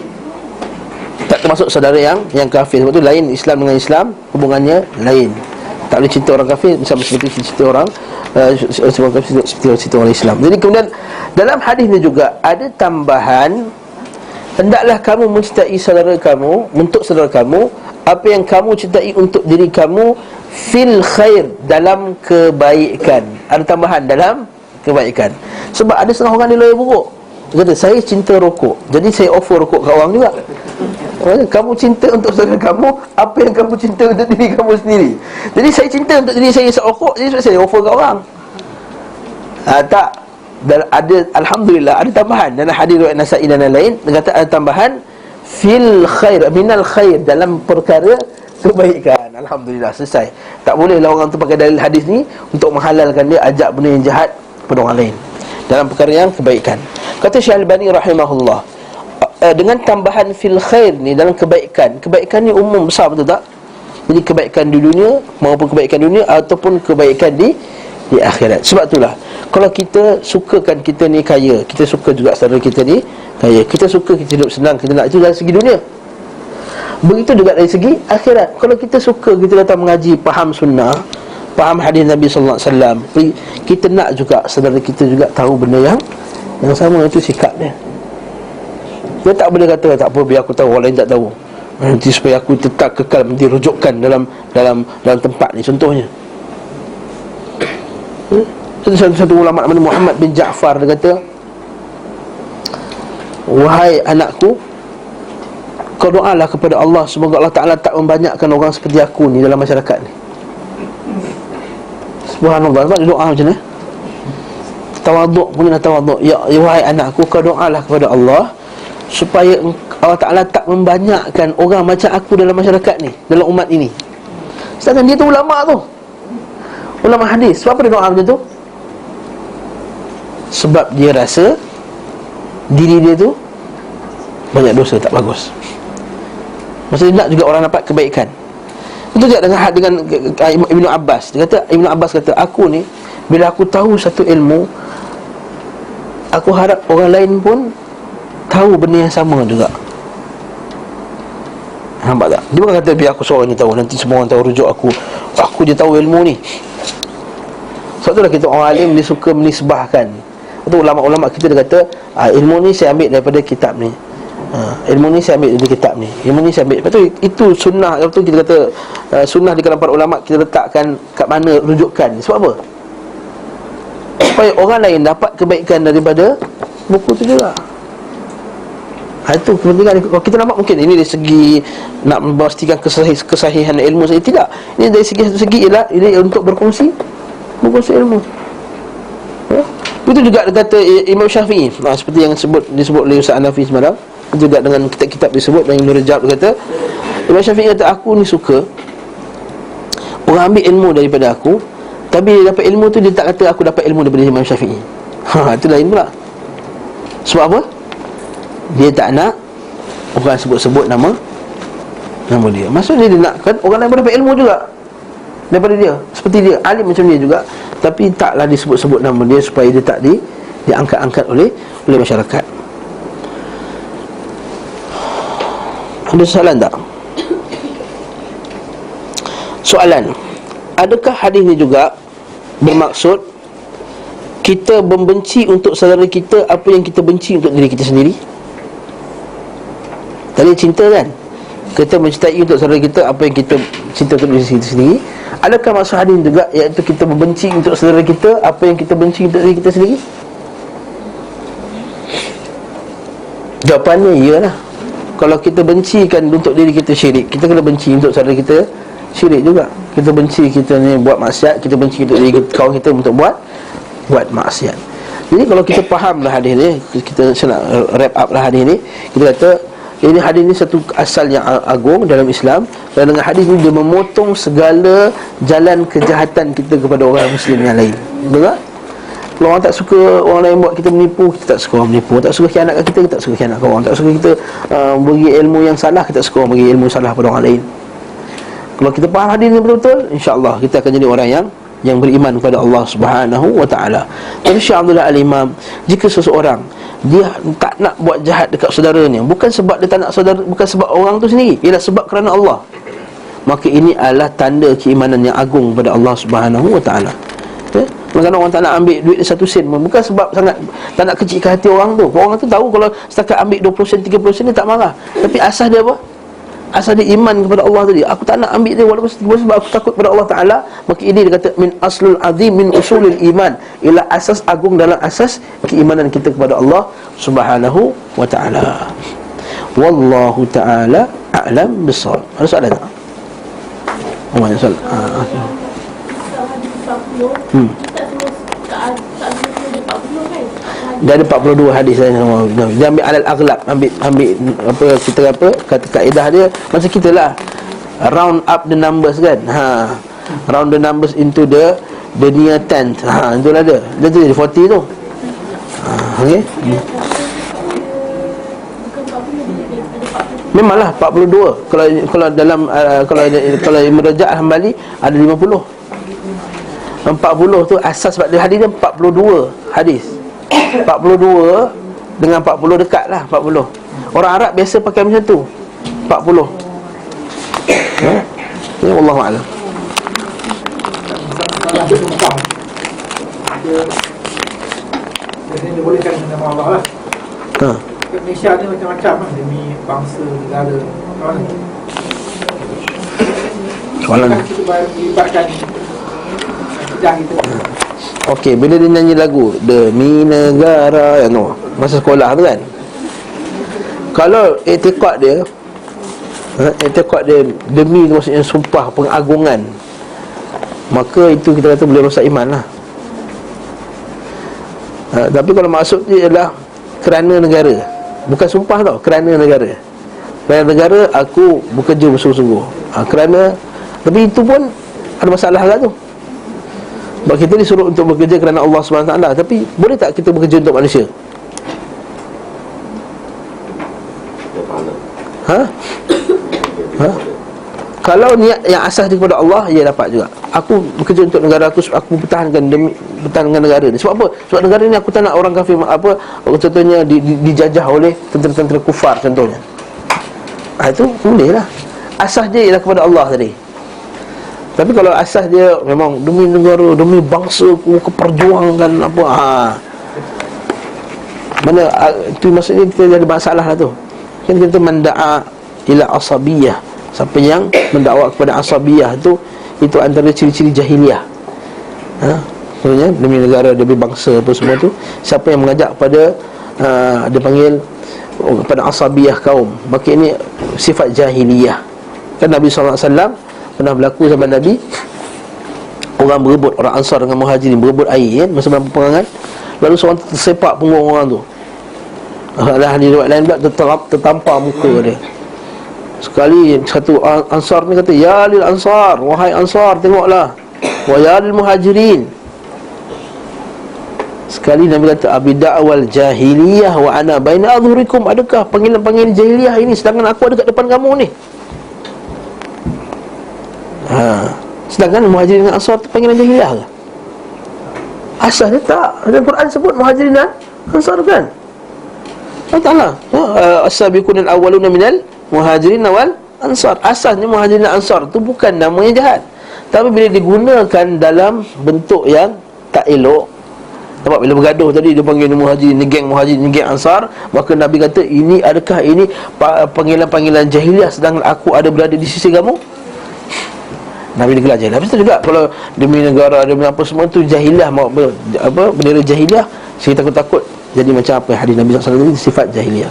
tak termasuk saudara yang kafir. Sebab tu lain Islam dengan Islam, hubungannya lain. Tak boleh cinta orang kafir sama seperti cinta orang seperti orang Islam. Jadi kemudian dalam hadis ini juga ada tambahan, hendaklah kamu mencintai saudara kamu, untuk saudara kamu apa yang kamu cintai untuk diri kamu, fil khair, dalam kebaikan. Ada tambahan dalam kebaikan. Sebab ada setengah orang dia lawyer buruk. Dia kata, saya cinta rokok, jadi saya offer rokok ke orang juga. Kamu cinta untuk saudara kamu apa yang kamu cinta untuk diri kamu sendiri. Jadi saya cinta untuk diri saya rokok, jadi saya offer ke orang. Tak. Dan ada, alhamdulillah, ada tambahan dalam hadis riwayat Nasa'i dan lain-lain. Dia kata ada tambahan fil khair, minal khair, dalam perkara kebaikan. Alhamdulillah, selesai. Tak bolehlah orang tu pakai dalil hadis ni untuk menghalalkan dia ajak benda yang jahat kepada orang lain dalam perkara yang kebaikan. Kata Syekh Al-Albani rahimahullah, dengan tambahan fil khair ni dalam kebaikan, kebaikan ni umum besar, betul tak? Jadi kebaikan di dunia maupun kebaikan dunia ataupun kebaikan di akhirat. Sebab itulah kalau kita sukakan kita ni kaya, kita suka juga saudara kita ni kaya, kita suka kita hidup senang, kita nak, itu dari segi dunia. Begitu juga dari segi akhirat. Kalau kita suka kita datang mengaji, faham sunnah, faham hadis Nabi sallallahu alaihi wasallam, kita nak juga saudara kita juga tahu benda yang sama. Itu sikap dia. Dia tak boleh kata tak apa, biar aku tahu, orang lain tak tahu, nanti supaya aku tetap kekal dirujukkan dalam tempat ni. Contohnya satu ulama nama Muhammad bin Ja'far, dia kata, wahai anakku, kau doalah kepada Allah semoga Allah Ta'ala tak membanyakkan orang seperti aku ni dalam masyarakat ni. Subhanallah. Sebab dia doa macam ni, tawaduk, punya tawaduk. Ya wahai anakku, kau doalah kepada Allah supaya Allah Ta'ala tak membanyakkan orang macam aku dalam masyarakat ni, dalam umat ini. Sedangkan dia tu ulama tu, ulama hadis. Sebab apa dia doa macam tu? Sebab dia rasa diri dia tu banyak dosa, tak bagus. Maksudnya nak juga orang dapat kebaikan. Itu juga dengan Ibnu Abbas. Dia kata, Ibnu Abbas kata, aku ni bila aku tahu satu ilmu, aku harap orang lain pun tahu benda yang sama juga. Nampak tak? Dia bukan kata biar aku seorang ni tahu, nanti semua orang tahu rujuk aku je tahu ilmu ni. Sebab itulah kita orang alim dia suka menisbahkan. Itu ulama-ulama kita dia kata, ilmu ni saya ambil daripada kitab ni, ilmu ni saya ambil dari kitab ni, ilmu ni saya ambil. Lepas tu itu sunnah. Lepas tu kita kata sunnah di kalangan para ulama kita letakkan kat mana rujukan. Sebab apa? Supaya orang lain dapat kebaikan daripada buku tu juga. Itu kepentingan. Kalau kita nampak mungkin ini dari segi nak memastikan kesahihan ilmu saya, tidak. Ini dari segi ialah ini untuk berkongsi ilmu. Itu juga kata Imam Syafi'i, seperti yang disebut oleh Ustaz Hanafi semalam, juga dengan kitab-kitab disebut, dan Ibn Rajab kata, Imam Syafi'i kata, aku ni suka orang ambil ilmu daripada aku, tapi dia dapat ilmu tu dia tak kata aku dapat ilmu daripada Imam Syafi'i. Itu lain pula. Sebab apa? Dia tak nak orang sebut-sebut nama dia. Maksudnya dia nakkan orang lain dapat ilmu juga daripada dia, seperti dia, alim macam dia juga, tapi taklah disebut-sebut nama dia supaya dia tak diangkat-angkat oleh masyarakat. Ada soalan tak? Soalan, adakah hadis ni juga bermaksud kita membenci untuk saudara kita apa yang kita benci untuk diri kita sendiri? Tadi cinta kan, kita mencintai untuk saudara kita apa yang kita cinta untuk diri kita sendiri. Adakah maksud hadis juga iaitu kita membenci untuk saudara kita apa yang kita benci untuk diri kita sendiri? Jawapannya iyalah. Kalau kita bencikan untuk diri kita syirik, kita kena benci untuk saudara kita syirik juga. Kita benci kita ni buat maksiat, kita benci untuk diri kita, kawan kita untuk buat maksiat. Jadi kalau kita fahamlah hadis ni, kita nak wrap up lah hadis ni, kita kata ini hadis ni satu asal yang agung dalam Islam. Dan dengan hadis ni dia memotong segala jalan kejahatan kita kepada orang Muslim yang lain. Betul tak? Kalau orang tak suka orang lain buat kita menipu, kita tak suka orang menipu. Tak suka khianat kat kita, kita tak suka khianat kat orang. Tak suka kita bagi ilmu yang salah, kita tak suka orang bagi ilmu salah pada orang lain. Kalau kita faham hadis ni betul-betul, insya-Allah kita akan jadi orang yang beriman kepada Allah Subhanahu wa taala. Tapi Syekh Abdullah Al-Imam, jika seseorang dia tak nak buat jahat dekat saudaranya, bukan sebab dia tak nak saudara, bukan sebab orang tu sendiri, ialah sebab kerana Allah, maka ini adalah tanda keimanan yang agung kepada Allah Subhanahu wa taala. Kadang-kadang orang tak nak ambil duit dia 1 sen pun, bukan sebab sangat tak nak kecilkan hati orang tu. Orang tu tahu kalau setakat ambil 20 sen, 30 sen dia tak marah. Tapi asas dia apa? Asal dia iman kepada Allah tadi. Aku tak nak ambil dia walaupun sebab aku takut kepada Allah Ta'ala. Maka ini dia kata min aslul azim min usulil iman, ialah asas agung dalam asas keimanan kita kepada Allah Subhanahu wa Ta'ala. Wallahu Ta'ala a'lam bissawab. Ada soalan tak? Oh, banyak soalan. Dia ada 42 hadis lain. Dia ambil alal aghlab, ambil apa kita apa kata kaedah dia macam kita lah, round up the numbers kan. Round the numbers into the near tenth. Itulah dia. Dia tu jadi 40 tu. Okey. Memanglah 42. Kalau dalam kalau Merajak Al-Hambali ada 50. 40 tu asas sebab dia hadis dia 42 hadis. 42 dengan 40 dekat lah 40. Orang Arab biasa pakai macam tu 40. Ya wallahu a'lam. Dia bolehkan nama Allah lah. Kat Malaysia ni macam-macam lah, demi bangsa, negara. Soalan kita libatkan sejarah kita. Okey, bila dia nyanyi lagu Demi Negara yang tu, masa sekolah tu kan, kalau etikad dia demi tu maksudnya sumpah pengagungan, maka itu kita kata boleh rosak iman lah. Tapi kalau maksud dia ialah kerana negara, bukan sumpah tau, kerana negara. Kerana negara aku bekerja bersungguh-sungguh. Kerana, tapi itu pun ada masalah lah tu. Sebab kita disuruh untuk bekerja kerana Allah SWT. Tapi boleh tak kita bekerja untuk manusia? Kalau niat yang asas dia kepada Allah, ia dapat juga. Aku bekerja untuk negara aku pertahankan negara ni. Sebab apa? Sebab negara ni aku tak nak orang kafir contohnya dijajah oleh tentera-tentera kufar contohnya. Itu boleh lah. Asas dia ialah kepada Allah tadi. Tapi kalau asas dia memang demi negara, demi bangsa aku keperjuangkan apa, mana itu maksudnya kita ada masalah lah tu. Kan kita menda'a ila asabiyah. Siapa yang mendakwa kepada asabiyah tu, itu antara ciri-ciri jahiliah. Maksudnya demi negara, demi bangsa apa semua tu. Siapa yang mengajak kepada dia panggil kepada asabiyah kaum, maka ini sifat jahiliyah. Kan Nabi SAW pernah berlaku zaman Nabi, orang berebut, orang Ansar dengan Muhajirin berebut air kan, masa dalam peperangan. Lalu seorang tersepak punggung orang tu. Ada hadis riwayat lain pula tertampar muka dia. Sekali satu Ansar ni kata, ya lil Ansar, wahai Ansar tengoklah, wa ya lil Muhajirin. Sekali Nabi kata, abida'wal jahiliyah wa ana baina adhurikum, adakah panggilan-panggilan jahiliyah ini sedangkan aku ada kat depan kamu ni? Sedangkan Muhajirin dan Ansar tu panggilan jahiliah ke? Asal dia tak. Dalam Quran sebut Muhajirin dan Ansar kan? Allah Ta'ala as-sabiqun al-awwaluna minal Muhajirin wal Ansar. Asasnya Muhajirin dan Ansar tu bukan nama yang jahat, tapi bila digunakan dalam bentuk yang tak elok. Sebab bila bergaduh tadi dia panggil Muhajirin, ni geng Muhajirin, ni geng Ansar, maka Nabi kata, ini adakah ini panggilan-panggilan jahiliah sedangkan aku ada berada di sisi kamu? Nabi digelar jahiliah. Habis tu juga kalau demi negara, demi apa semua tu jahiliah, bendera jahiliah, saya takut-takut jadi macam apa hadis Nabi SAW tadi, sifat jahiliah.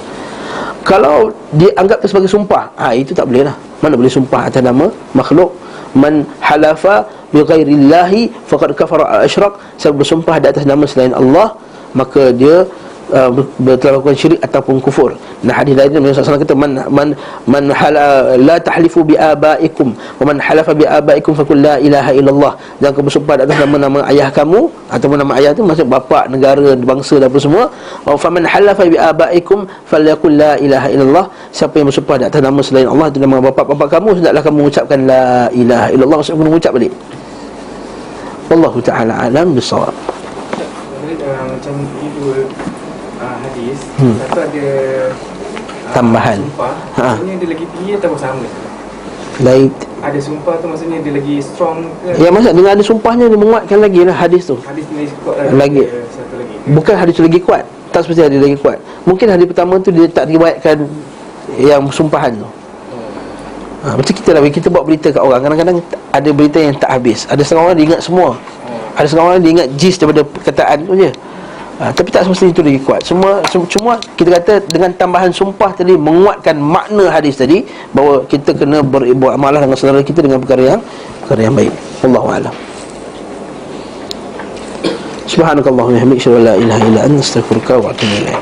Kalau dianggap sebagai sumpah, itu tak boleh lah. Mana boleh sumpah atas nama makhluk? Man halafa bi ghairillahi faqad kafara al-asyraq. Siapa bersumpah di atas nama selain Allah, maka dia telah melakukan syirik ataupun kufur. Nah, hadis lain Nabi sallallahu alaihi wasallam kata man la tahlifu bi abaikum wa man halafa bi abaikum faqul la ilaha illallah. Jangan kamu bersumpah atas nama ayah kamu, ataupun nama ayah itu maksud bapa, negara, bangsa dan apa semua. Wa faman halafa bi abaikum falyaqul la ilaha illallah. Siapa yang bersumpah atas nama selain Allah, itu nama bapa kamu, hendaklah kamu mengucapkan la ilaha illallah. Maksudnya kamu mengucap balik. Wallahu ta'ala alam bisawab. Macam ni dua hadis, satu ada tambahan. Sumpah, maksudnya dia lagi tinggi atau sama? Lain. Ada sumpah tu maksudnya dia lagi strong ke? Ya, maksud dengan ada sumpahnya dia menguatkan lagi lah hadis tu. Hadis ni kuat Lagi. satu lagi ke? Bukan hadis tu lagi kuat, tak seperti hadis lagi kuat. Mungkin hadis pertama tu dia tak riwayatkan yang sumpahan tu. Macam kita lah, kita buat berita kat orang, kadang-kadang ada berita yang tak habis. Ada setengah orang dia ingat semua, ada setengah orang dia ingat gist daripada perkataan tu je. Tapi tak semestinya itu lagi kuat. Cuma kita kata dengan tambahan sumpah tadi menguatkan makna hadis tadi, bahawa kita kena berbuat amalah dengan saudara kita dengan perkara yang baik. Wallahu a'lam. Subhanakallahumma wa bihamdika, asyhadu an la ilaha illa anta, astaghfiruka wa atubu ilaik.